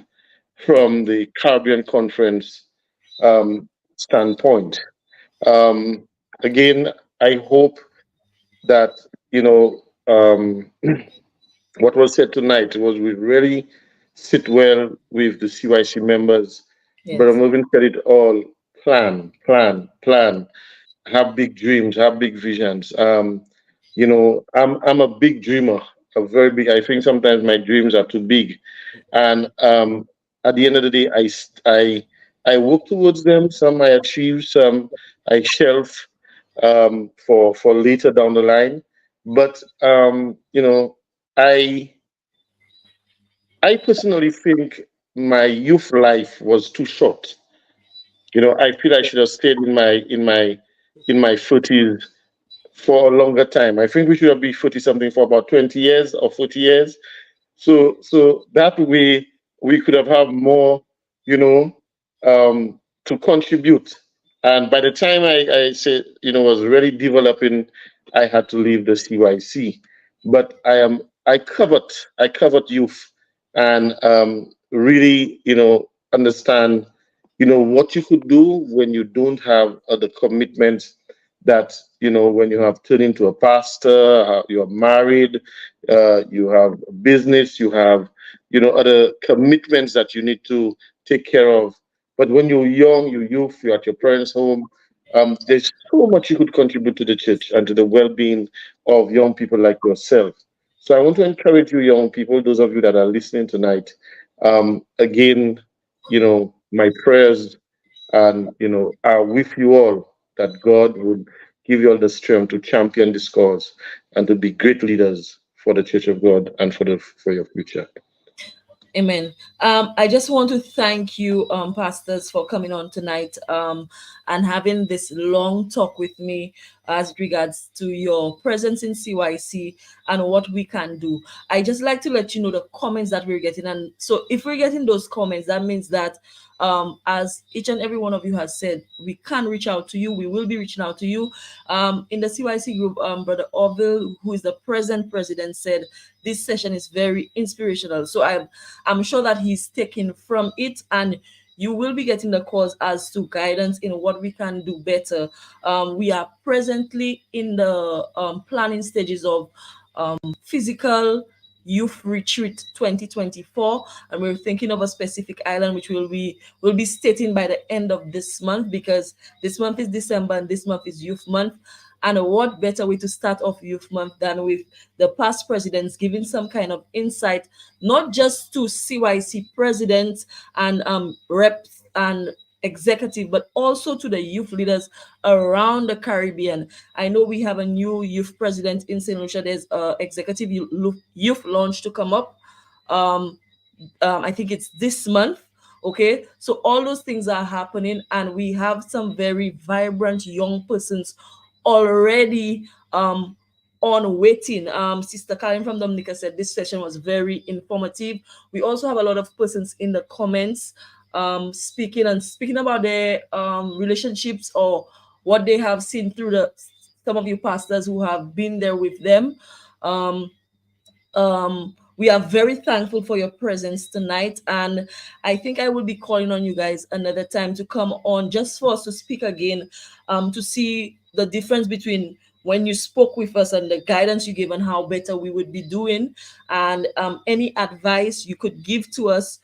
from the Caribbean Conference standpoint. Um, Again, I hope that, you know, um, what was said tonight was we really sit well with the CYC members. Brother Yes. Movin said it all: plan, plan, plan, have big dreams, have big visions. I'm a big dreamer, a very big. I think sometimes my dreams are too big, and at the end of the day, I work towards them. Some I achieve, some I shelf for later down the line. But I I personally think my youth life was too short. I feel I should have stayed in my 40s for a longer time. I think we should have been 40 something for about 20 years or 40 years. So that way we could have more, you know, to contribute. And by the time I said, was really developing, I had to leave the CYC. But I covered youth and really, understand, what you could do when you don't have other commitments that, when you have turned into a pastor, you're married, you have a business, you have, other commitments that you need to take care of. But when you're young, you're youth, you're at your parents' home, there's so much you could contribute to the church and to the well-being of young people like yourself. So I want to encourage you, young people, those of you that are listening tonight. Again, my prayers and are with you all, that God would give you all the strength to champion this cause and to be great leaders for the Church of God and for your future. Amen. I just want to thank you, pastors, for coming on tonight, and having this long talk with me as regards to your presence in CYC and what we can do. I just like to let you know the comments that we're getting. And so if we're getting those comments, that means that, as each and every one of you has said, we can reach out to you. We will be reaching out to you. In the CYC group, Brother Orville, who is the present president, said this session is very inspirational. So I'm sure that he's taken from it, and you will be getting the calls as to guidance in what we can do better. We are presently in the planning stages of physical youth retreat 2024, and we're thinking of a specific island which will be stating by the end of this month, because this month is December and this month is youth month. And what better way to start off youth month than with the past presidents giving some kind of insight, not just to CYC presidents and reps and executive, but also to the youth leaders around the Caribbean. I know we have a new youth president in St. Lucia. There's executive youth launch to come up. Um, I think it's this month. Okay, so all those things are happening, and we have some very vibrant young persons already on waiting. Sister Karen from Dominica said this session was very informative. We also have a lot of persons in the comments speaking about their relationships or what they have seen through the some of you pastors who have been there with them. Um, we are very thankful for your presence tonight, and I think I will be calling on you guys another time to come on just for us to speak again, to see the difference between when you spoke with us and the guidance you gave on how better we would be doing, and any advice you could give to us.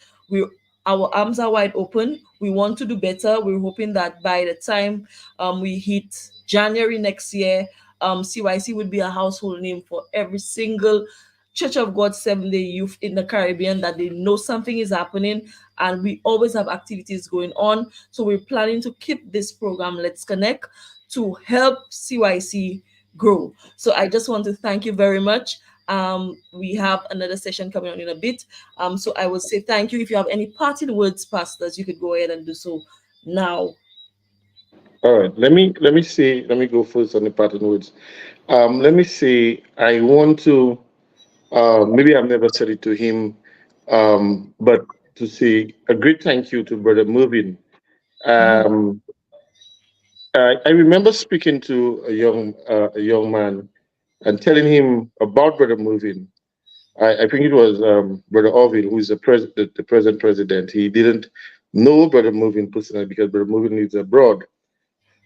Our arms are wide open. We want to do better. We're hoping that by the time we hit January next year, CYC would be a household name for every single Church of God 7-day youth in the Caribbean, that they know something is happening, and we always have activities going on. So we're planning to keep this program, Let's Connect, to help CYC grow. So I just want to thank you very much. We have another session coming on in a bit. So I will say thank you. If you have any parting words, pastors, you could go ahead and do so now. All right. Let me go first on the pattern words. Let me say I want to maybe I've never said it to him, but to say a great thank you to Brother Mervin. Mhm. Um, I remember speaking to a young man and telling him about Brother Mervin. I think it was Brother Orville, who is the present president. He didn't know Brother Mervin personally because Brother Mervin lives abroad,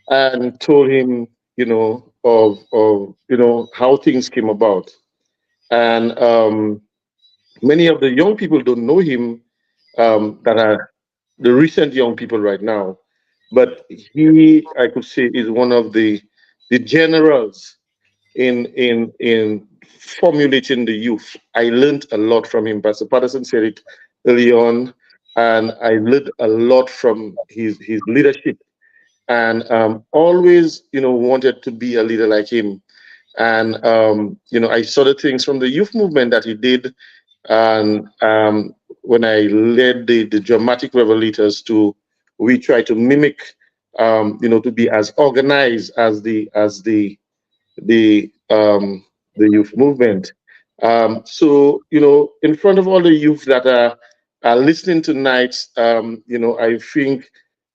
and told him, how things came about. And many of the young people don't know him, that are the recent young people right now. But he, I could say, is one of the generals in formulating the youth. I learned a lot from him. Pastor Patterson said it early on, and I learned a lot from his leadership. And always, wanted to be a leader like him. And I saw the things from the youth movement that he did, and when I led the dramatic revelators to, we try to mimic, to be as organized as the youth movement. So, in front of all the youth that are listening tonight, I think,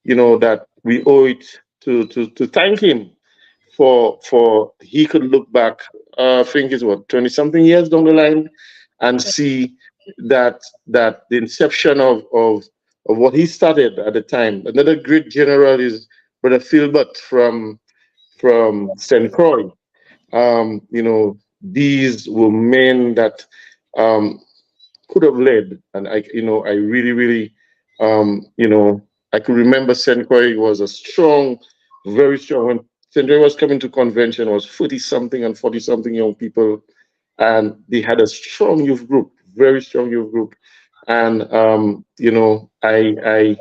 that we owe it to thank him for he could look back, I think it's what, 20 something years down the line, and see that the inception of what he started at the time. Another great general is Brother Philbert from St. Croix. These were men that um, could have led, and I really, really, I could remember St. Croix was a strong, very strong. When St. Croix was coming to convention, was 40 something and 40 something young people, and they had a strong youth group, very strong youth group, and I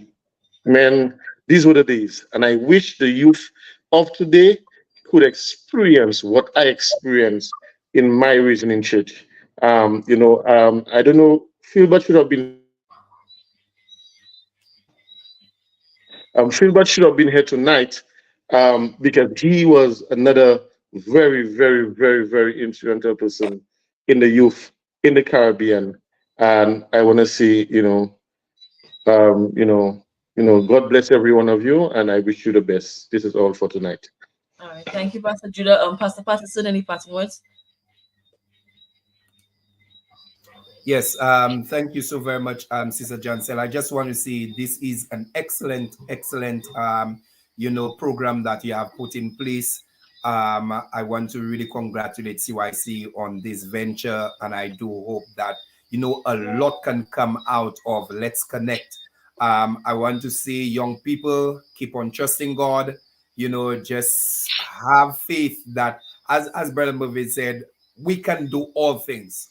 man, these were the days. And I wish the youth of today could experience what I experienced in my reasoning church. I don't know, Philbert should have been here tonight. Philbert should have been here tonight, because he was another very, very, very, very instrumental person in the youth in the Caribbean. And I want to see, um, you know, God bless every one of you, and I wish you the best. This is all for tonight. All right. Thank you, Pastor Judah. Pastor Patterson, any parting words? Yes, thank you so very much, Sister Johnson. I just want to say this is an excellent, excellent, program that you have put in place. I want to really congratulate CYC on this venture, and I do hope that a lot can come out of Let's Connect. I want to see young people keep on trusting God. Just have faith that, as Brother Movie said, we can do all things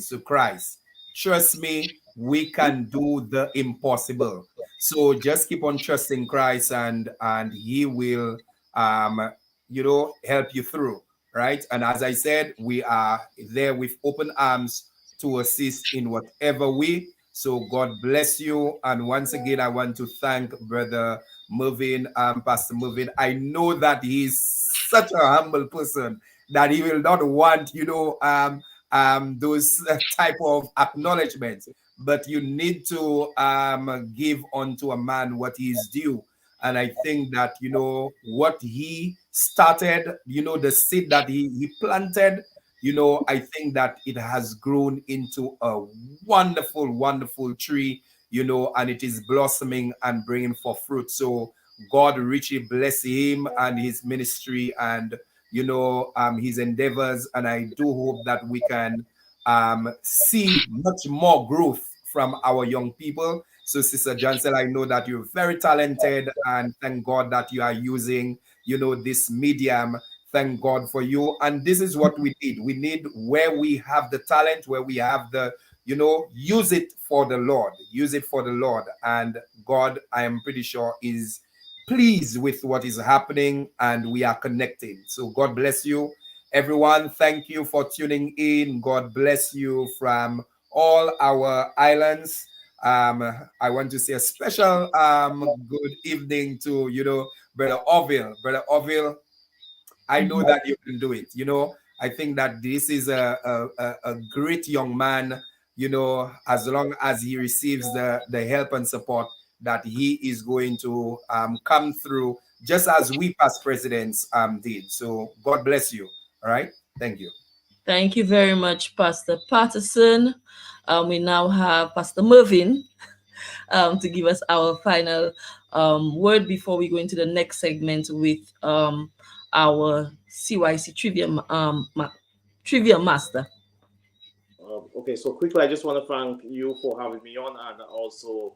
to Christ. Trust me, we can do the impossible. So just keep on trusting Christ, and He will, help you through, right? And as I said, we are there with open arms to assist in whatever way. So God bless you. And once again, I want to thank Brother Mervin, Pastor Mervin. I know that he's such a humble person that he will not want, those type of acknowledgments. But you need to give unto a man what he is due. And I think that, what he started, the seed that he planted, I think that it has grown into a wonderful, wonderful tree, and it is blossoming and bringing forth fruit. So God richly bless him and his ministry and his endeavors, and I do hope that we can see much more growth from our young people. So, Sister Johnson, I know that you're very talented, and thank God that you are using, this medium. Thank God for you. And this is what we need. We need, where we have the talent, where we have the, use it for the Lord. Use it for the Lord. And God, I am pretty sure, is pleased with what is happening, and we are connecting. So God bless you. Everyone, thank you for tuning in. God bless you from all our islands. I want to say a special good evening to Brother Orville. Brother Orville, I know that you can do it. I think that this is a great young man, as long as he receives the help and support that he is going to come through, just as we past presidents did. So God bless you. All right. Thank you. Thank you very much, Pastor Patterson. We now have Pastor Mervyn to give us our final word before we go into the next segment with our CYC trivia master. Okay, so quickly, I just want to thank you for having me on, and also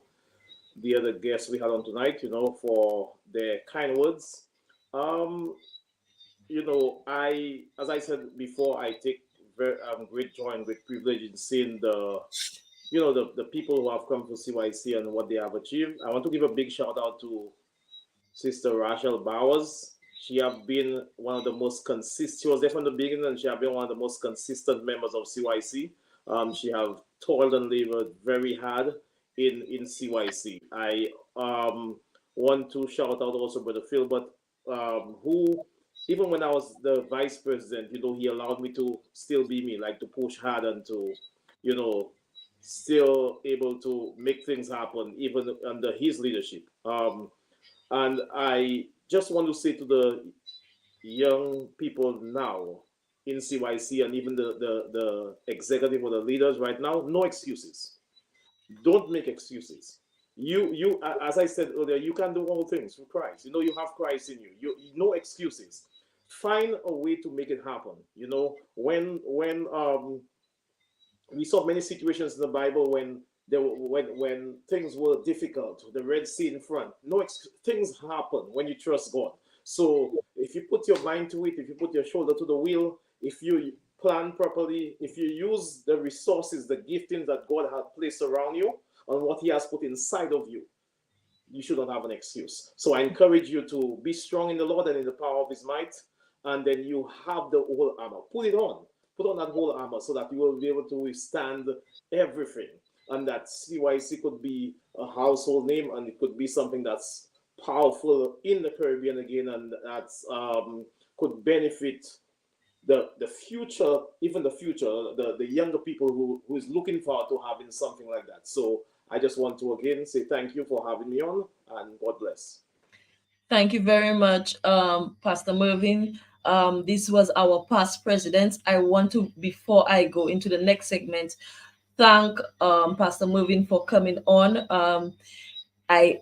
the other guests we had on tonight, for their kind words. Um, as I said before, I take very great joy and great privilege in seeing the people who have come to CYC and what they have achieved. I want to give a big shout out to Sister Rachel Bowers. She have been one of the most consistent. She was there from the beginning, and she have been one of the most consistent members of CYC. She have toiled and labored very hard in CYC. I want to shout out also Brother Phil, but who even when I was the vice president, he allowed me to still be me, like to push hard and to, you know, still able to make things happen even under his leadership. And I just want to say to the young people now in CYC and even the executive or the leaders right now, no excuses. Don't make excuses. As I said earlier, you can do all things through Christ. You have Christ in you. No excuses. Find a way to make it happen. When we saw many situations in the Bible when when things were difficult, the Red Sea in front. Things happen when you trust God. So if you put your mind to it, if you put your shoulder to the wheel, if you plan properly, if you use the resources, the giftings that God has placed around you, and what He has put inside of you, you should not have an excuse. So I encourage you to be strong in the Lord and in the power of His might, and then you have the whole armor. Put it on. Put on that whole armor so that you will be able to withstand everything. And that CYC could be a household name, and it could be something that's powerful in the Caribbean again, and that could benefit the future, even the future, the younger people who is looking forward to having something like that. So I just want to again say thank you for having me on, and God bless. Thank you very much, Pastor Mervyn. This was our past president. I want to, before I go into the next segment, thank Pastor Mervyn for coming on. I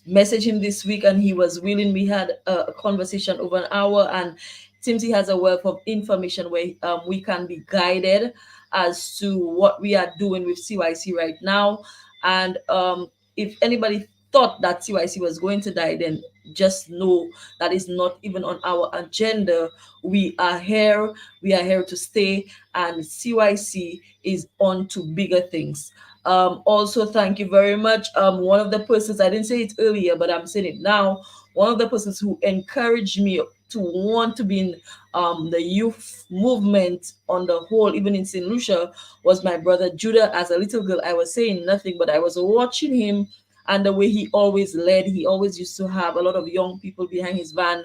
messaged him this week and he was willing. We had a conversation over an hour, and it seems he has a wealth of information where we can be guided as to what we are doing with CYC right now. And if anybody thought that CYC was going to die, then just know that is not even on our agenda. We are here. We are here to stay, and CYC is on to bigger things. Also, thank you very much. One of the persons, I didn't say it earlier, but I'm saying it now. One of the persons who encouraged me to want to be in the youth movement on the whole, even in St. Lucia, was my brother Judah. As a little girl, I was saying nothing, but I was watching him and the way he always led. He always used to have a lot of young people behind his van.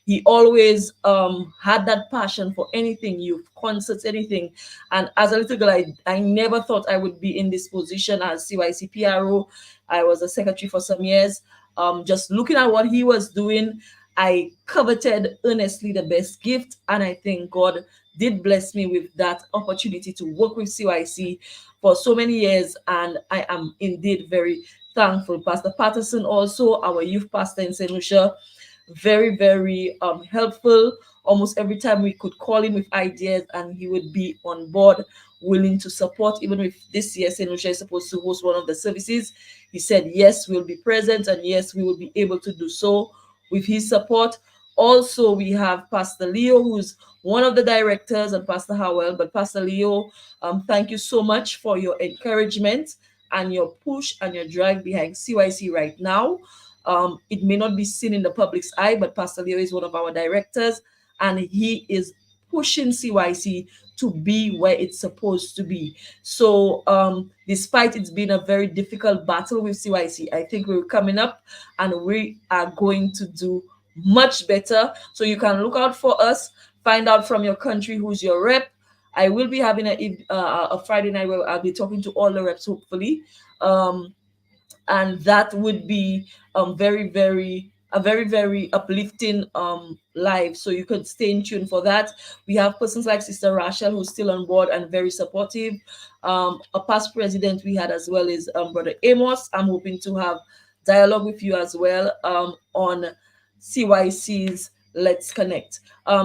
He always had that passion for anything, youth, concerts, anything. And as a little girl, I never thought I would be in this position as CYC PRO. I was a secretary for some years. Just looking at what he was doing, I coveted earnestly the best gift. And I think God did bless me with that opportunity to work with CYC for so many years. And I am indeed very thankful. Pastor Patterson, also our youth pastor in St. Lucia, very, very helpful. Almost every time we could call him with ideas, and he would be on board, willing to support. Even with this year, St. Lucia is supposed to host one of the services, he said, yes, we'll be present, and yes, we will be able to do so with his support. Also, we have Pastor Leo, who's one of the directors, and Pastor Howell. But Pastor Leo, thank you so much for your encouragement and your push and your drive behind CYC right now. It may not be seen in the public's eye, but Pastor Leo is one of our directors, and he is pushing CYC to be where it's supposed to be. So, despite it's been a very difficult battle with CYC, I think we're coming up and we are going to do much better. So, you can look out for us, find out from your country who's your rep. I will be having a Friday night where I'll be talking to all the reps, hopefully. Um, and that would be very very a very very uplifting live, so you could stay in tune for that. We have persons like Sister Rachel, who's still on board and very supportive. A past president we had as well is Brother Amos. I'm hoping to have dialogue with you as well on CYC's Let's Connect.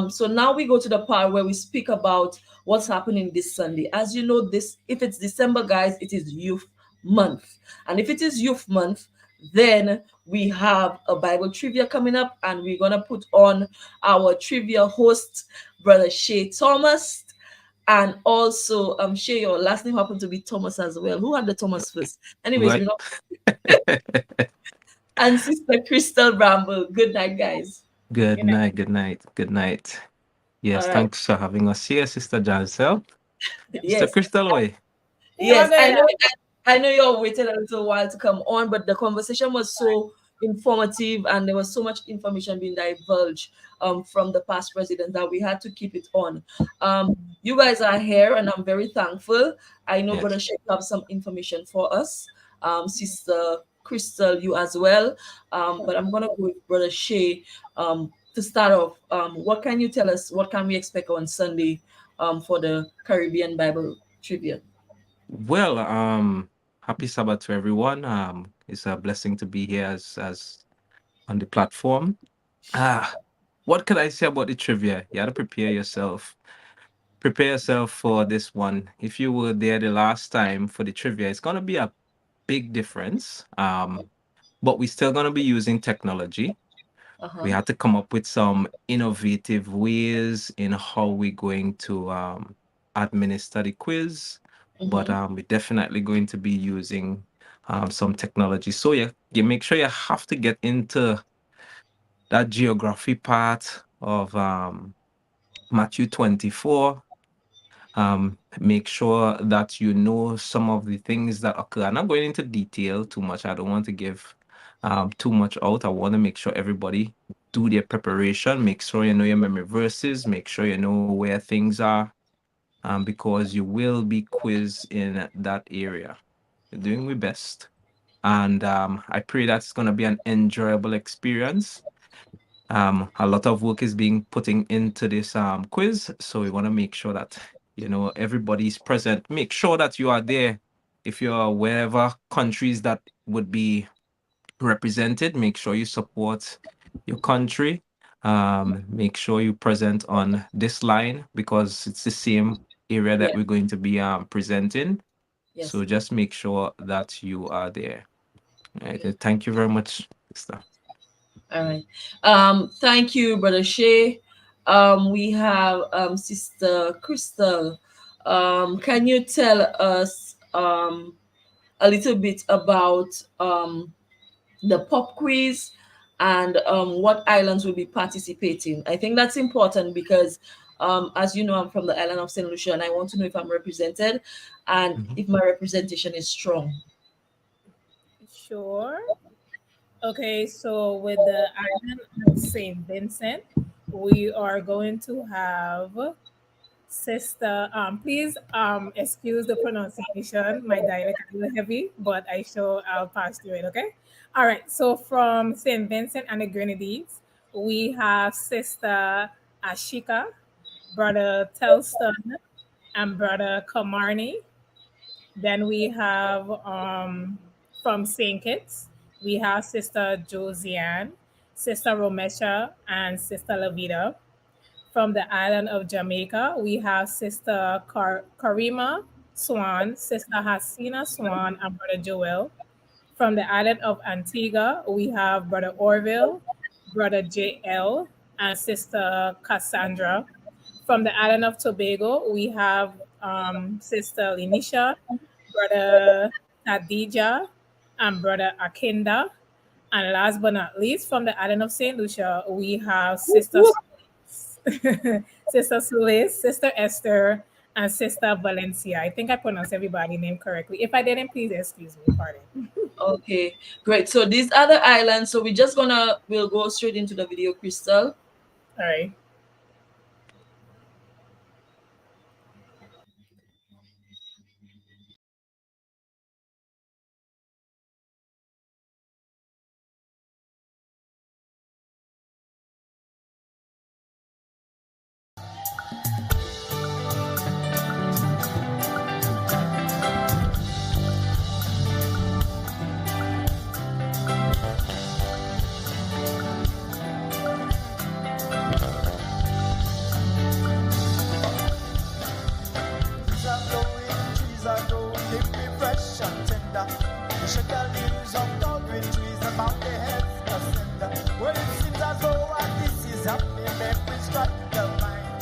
So now we go to the part where we speak about what's happening this Sunday. As you know, this if it's December, guys, it is Youth Month. And if it is Youth Month, then we have a Bible trivia coming up, and we're gonna put on our trivia host, Brother Shay Thomas. And also, Shay, your last name happened to be Thomas as well. Who had the Thomas first? Anyways, Right. we know. And Sister Crystal Bramble. Good night, guys. Good Good night. night. Good night. Good night. Yes, All right. thanks for having us here, Sister Jancel. Sister Yes. Crystal Way. Yes, I know. Yeah. I know you all waited a little while to come on, but the conversation was so informative and there was so much information being divulged from the past president that we had to keep it on. You guys are here, and I'm very thankful. I know Brother Yes. Sheikh have some information for us. Sister Crystal, you as well. But I'm gonna go with Brother Shay to start off. What can you tell us? What can we expect on Sunday for the Caribbean Bible trivia? Well, happy Sabbath to everyone. It's a blessing to be here as on the platform. Ah, what could I say about the trivia? You gotta prepare yourself. Prepare yourself for this one. If you were there the last time for the trivia, it's gonna be a big difference. But we're still gonna be using technology. We Uh-huh. had to come up with some innovative ways in how we're going to administer the quiz, but Mm-hmm. we're definitely going to be using some technology. So you make sure you have to get into that geography part of Matthew 24. Make sure that you know some of the things that occur. I'm not going into detail too much. I don't want to give too much out. I want to make sure everybody do their preparation. Make sure you know your memory verses. Make sure you know where things are, because you will be quizzed in that area. You're doing your best, and I pray that's going to be an enjoyable experience. A lot of work is being putting into this quiz, so we want to make sure that everybody's present. Make sure that you are there. If you're wherever countries that would be represented, make sure you support your country. Make sure you present on this line because it's the same area that Yeah. we're going to be presenting. Yes. So just make sure that you are there. Right. Okay. Thank you very much, sister. All right. Thank you, Brother Shay. We have Sister Crystal. Can you tell us a little bit about the pop quiz and what islands will be participating? I think that's important because, as you know, I'm from the island of St. Lucia, and I want to know if I'm represented and Mhm. if my representation is strong. Sure. Okay, so with the island of St. Vincent, we are going to have Sister. Please excuse the pronunciation. My dialect is a little heavy, but I'll pass through it. Okay. All right. So from St. Vincent and the Grenadines, we have Sister Ashika, Brother Telston, and Brother Kamarni. Then we have from St. Kitts, we have Sister Josiane, Sister Romesha, and Sister Lavita. From the island of Jamaica, we have Sister Karima Swan, Sister Hasina Swan, and Brother Joel. From the island of Antigua, we have Brother Orville, Brother JL, and Sister Cassandra. From the island of Tobago, we have Sister Linisha, Brother Khadija, and Brother Akinda. And last but not least, from the island of St. Lucia, we have Sister Solis. Sister Sulis, Sister Esther, and Sister Valencia. I think I pronounced everybody's name correctly. If I didn't, please excuse me. Pardon. Okay, great. So these are the islands. So we'll go straight into the video, Crystal. All right. Trees are blowing, trees are growing, keep me fresh and tender. The sugar leaves of tall green trees about the heads of cinder. Well, it seems as though what this is happening, make me strike the mind.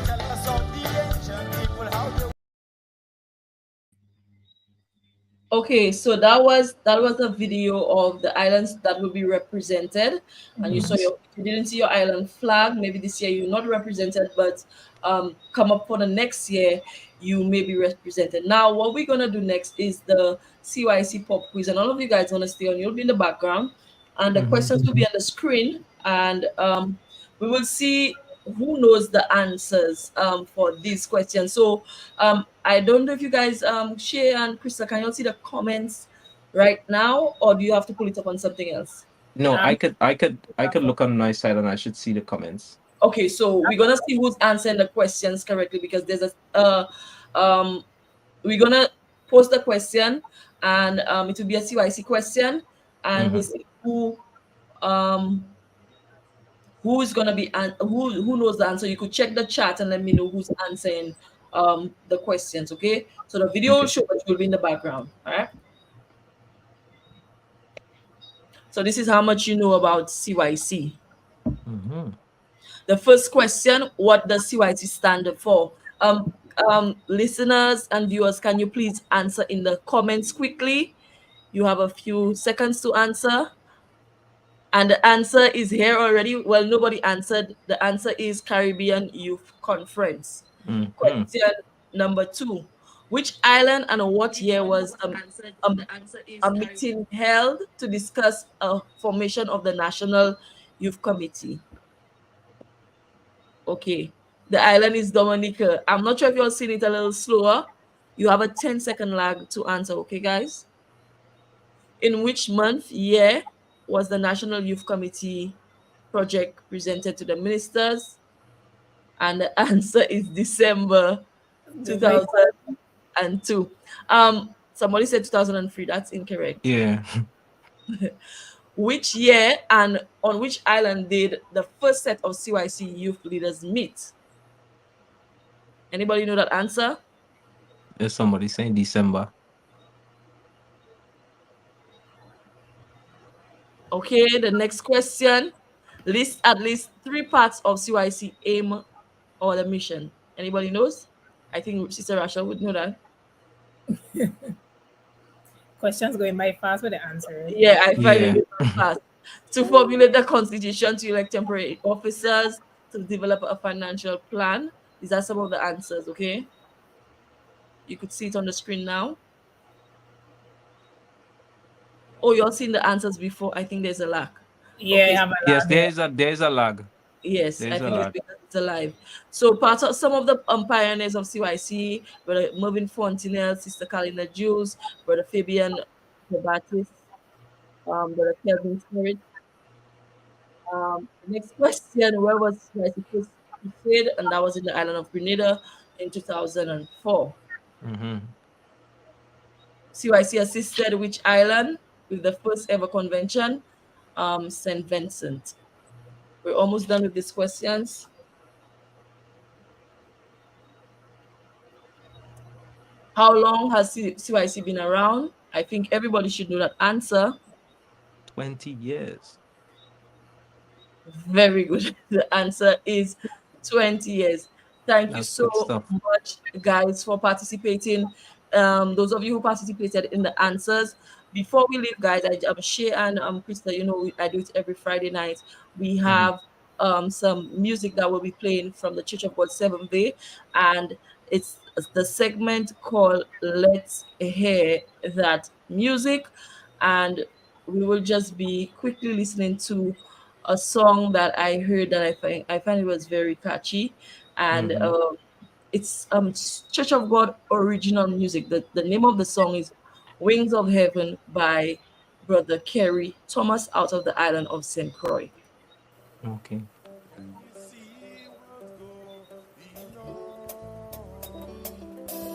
Tell us all the ancient people how they. Okay, so that was a video of the islands that will be represented, and you saw Yes. if you didn't see your island flag, maybe this year you're not represented, but come up for the next year, you may be represented. Now, what we're gonna do next is the CYC pop quiz, and all of you guys wanna stay on. You'll be in the background, and the Hmm. questions will be on the screen, and we will see who knows the answers for these questions. So I don't know if you guys, Shay and Krista, can you see the comments right now, or do you have to pull it up on something else? No, Um, I could look on my side and I should see the comments. Okay, so we're gonna see who's answering the questions correctly because there's a um we're gonna post the question, and it will be a CYC question, and we'll Hmm. see um who is gonna be who knows the answer. You could check the chat and let me know who's answering the questions. Okay, so the video will Okay. show, but you'll be in the background. All right. So this is how much you know about CYC. Hmm. The first question: what does CYC stand for? Listeners and viewers, can you please answer in the comments quickly? You have a few seconds to answer. And the answer is here already. Well, nobody answered. The answer is Caribbean Youth Conference. Hmm. Question number two: which island and what year was um, a meeting held to discuss a formation of the National Youth Committee? Okay. The island is Dominica. I'm not sure if you're seeing it a little slower. You have a 10-second lag to answer, okay, guys? In which month, year was the National Youth Committee project presented to the ministers? And the answer is December my 2002. Somebody said 2003. That's incorrect. Yeah. Which year and on which island did the first set of CYC youth leaders meet? Anybody know that answer? There's somebody saying December. Okay, the next question. List at least three parts of CYC aim or the mission. Anybody knows? I think Sister Rasha would know that. questions going by fast with the answers. Yeah, I find it Yeah. very fast. To formulate the constitution, to elect temporary officers, to develop a financial plan. These are some of the answers, okay? You could see it on the screen now. Oh, you're seeing the answers before. I think there's a lag. Yeah, I Okay, have a Yes, lag here. there's a lag. yes, I There's a think it's lag. because it's alive. So part of some of the pioneers of CYC, Brother Mervyn Fontenelle, Sister Kalina Jules, Brother Fabian Baptist, Brother Kelvin Spirit. The next question: where was CYC first crusade? And that was in the island of Grenada in 2004. Hmm. CYC assisted which island with the first ever convention? St. Vincent. We're almost done with these questions. How long has CYC been around? I think everybody should know that answer. 20 years. Very good. The answer is 20 years. Thank you That's so good stuff. much, guys, for participating. Those of you who participated in the answers. Before we leave, guys, Shay and Krista, I do it every Friday night. We Hmm. have some music that will be playing from the Church of God Seventh Day, and it's the segment called "Let's Hear That Music," and we will just be quickly listening to a song that I heard that I find it was very catchy, and Mm-hmm. it's Church of God original music. The name of the song is "Wings of Heaven" by Brother Kerry Thomas out of the island of St. Croix. Okay. See what's going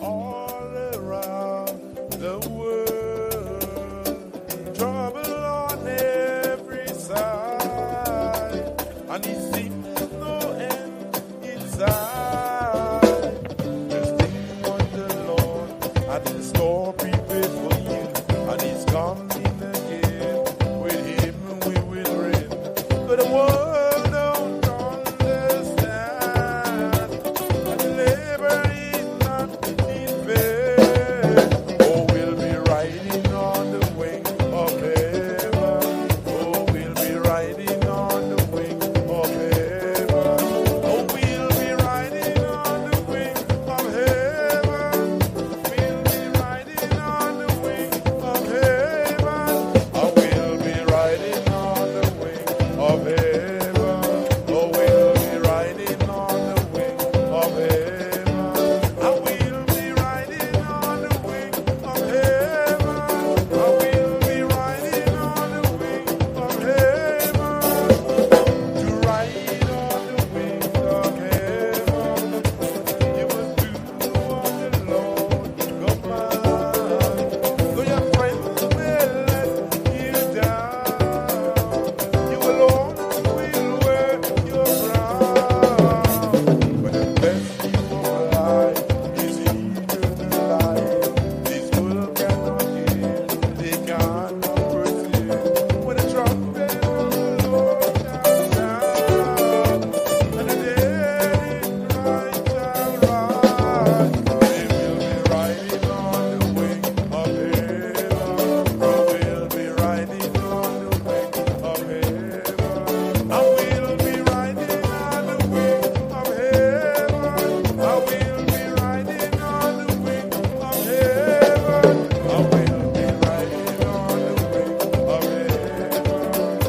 on all around the world. Trouble on every side, and it seems no end in sight. Just think on the Lord and His store prepared for you, and He's coming again. With Him we will reign. But the world don't understand, and the labor is not in vain. Oh, we'll be riding on the wing of heaven. Oh, we'll be riding on the wing of heaven. Oh, we'll be riding on the wing of heaven. We'll be riding on the wing of heaven. Oh, we'll be riding on the wing of heaven. Oh, we'll be riding on the wing of heaven. I will be riding on the wing of heaven. I will be riding on the wing of heaven. To ride on the wing of heaven, you must do what the Lord commands. Though your friends may let you down, you alone will wear your crown. But the best you of life is eager to life. This world cannot give, they cannot perceive. When the trumpet of the Lord shall sound, and the dead in Christ shall rise, they will be riding on the wing of heaven. They will be riding on the wing of heaven. I will be riding on the wing of heaven. I will be riding on the wing of heaven. I will be riding on the wing of heaven.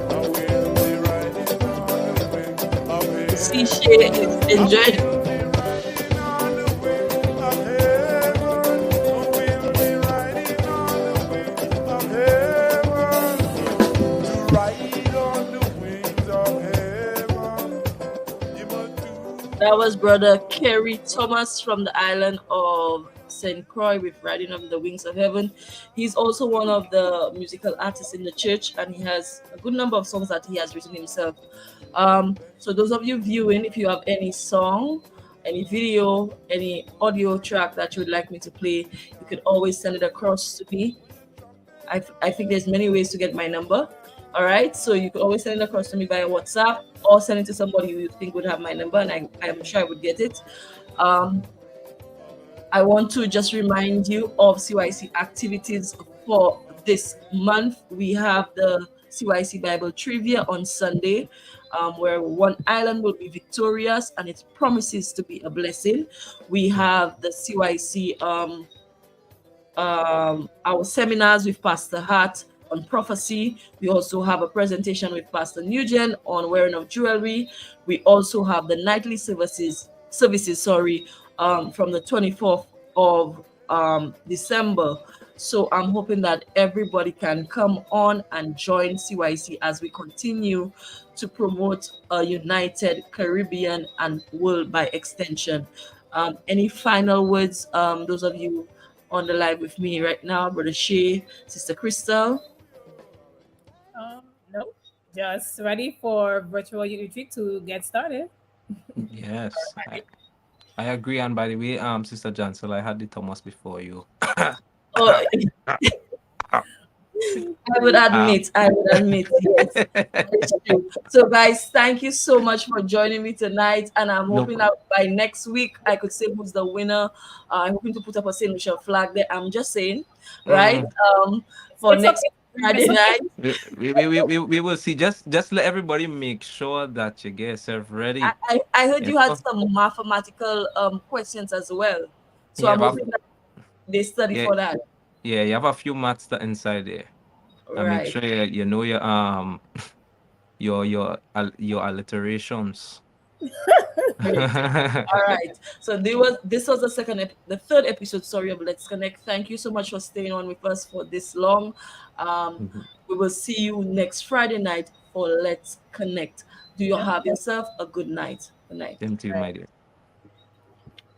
I will be riding on the wing of heaven. See, Shay is I enjoying. will be riding on the wing of heaven. I will be riding on the wing of heaven. To ride on the wings of heaven, you must do. That was Brother Kerry Thomas from the island of St. Croix with Riding on the Wings of Heaven. He's also one of the musical artists in the church, and he has a good number of songs that he has written himself. So those of you viewing, if you have any song, any video, any audio track that you would like me to play, you could always send it across to me. I think there's many ways to get my number. All right, so you could always send it across to me via WhatsApp or send it to somebody who you think would have my number, and I'm sure I would get it. Um, I want to just remind you of CYC activities for this month. We have the CYC Bible Trivia on Sunday, where one island will be victorious and it promises to be a blessing. We have the CYC our seminars with Pastor Hart on prophecy. We also have a presentation with Pastor Nugent on wearing of jewelry. We also have the nightly services, from the 24th of December. So I'm hoping that everybody can come on and join CYC as we continue to promote a united Caribbean and world by extension. Any final words, those of you on the live with me right now, Brother Shay, Sister Crystal? No, just ready for virtual retreat to get started. Yes, I agree. And by the way, Sister Jansel, I had the Thomas before you. Oh, I would admit, yes, it's true. So, guys, thank you so much for joining me tonight. And I'm No hoping that by next week, I could say who's the winner. I'm hoping to put up a St. Lucia flag there. I'm just saying, right? Mm. For It's next okay Friday night. We will see. Just let everybody make sure that you get yourself ready. I heard You you had know? some mathematical questions as well. So Yeah, I'm hoping that they study yeah, for that. yeah. You have a few maths that inside there. And make Right. sure you know your alliterations. Great. All right. So this was the third episode, sorry, of Let's Connect. Thank you so much for staying on with us for this long. Um, Mhm. we will see you next Friday night for Let's Connect. Do you have yourself a good night? Good night. Same to you, my dear.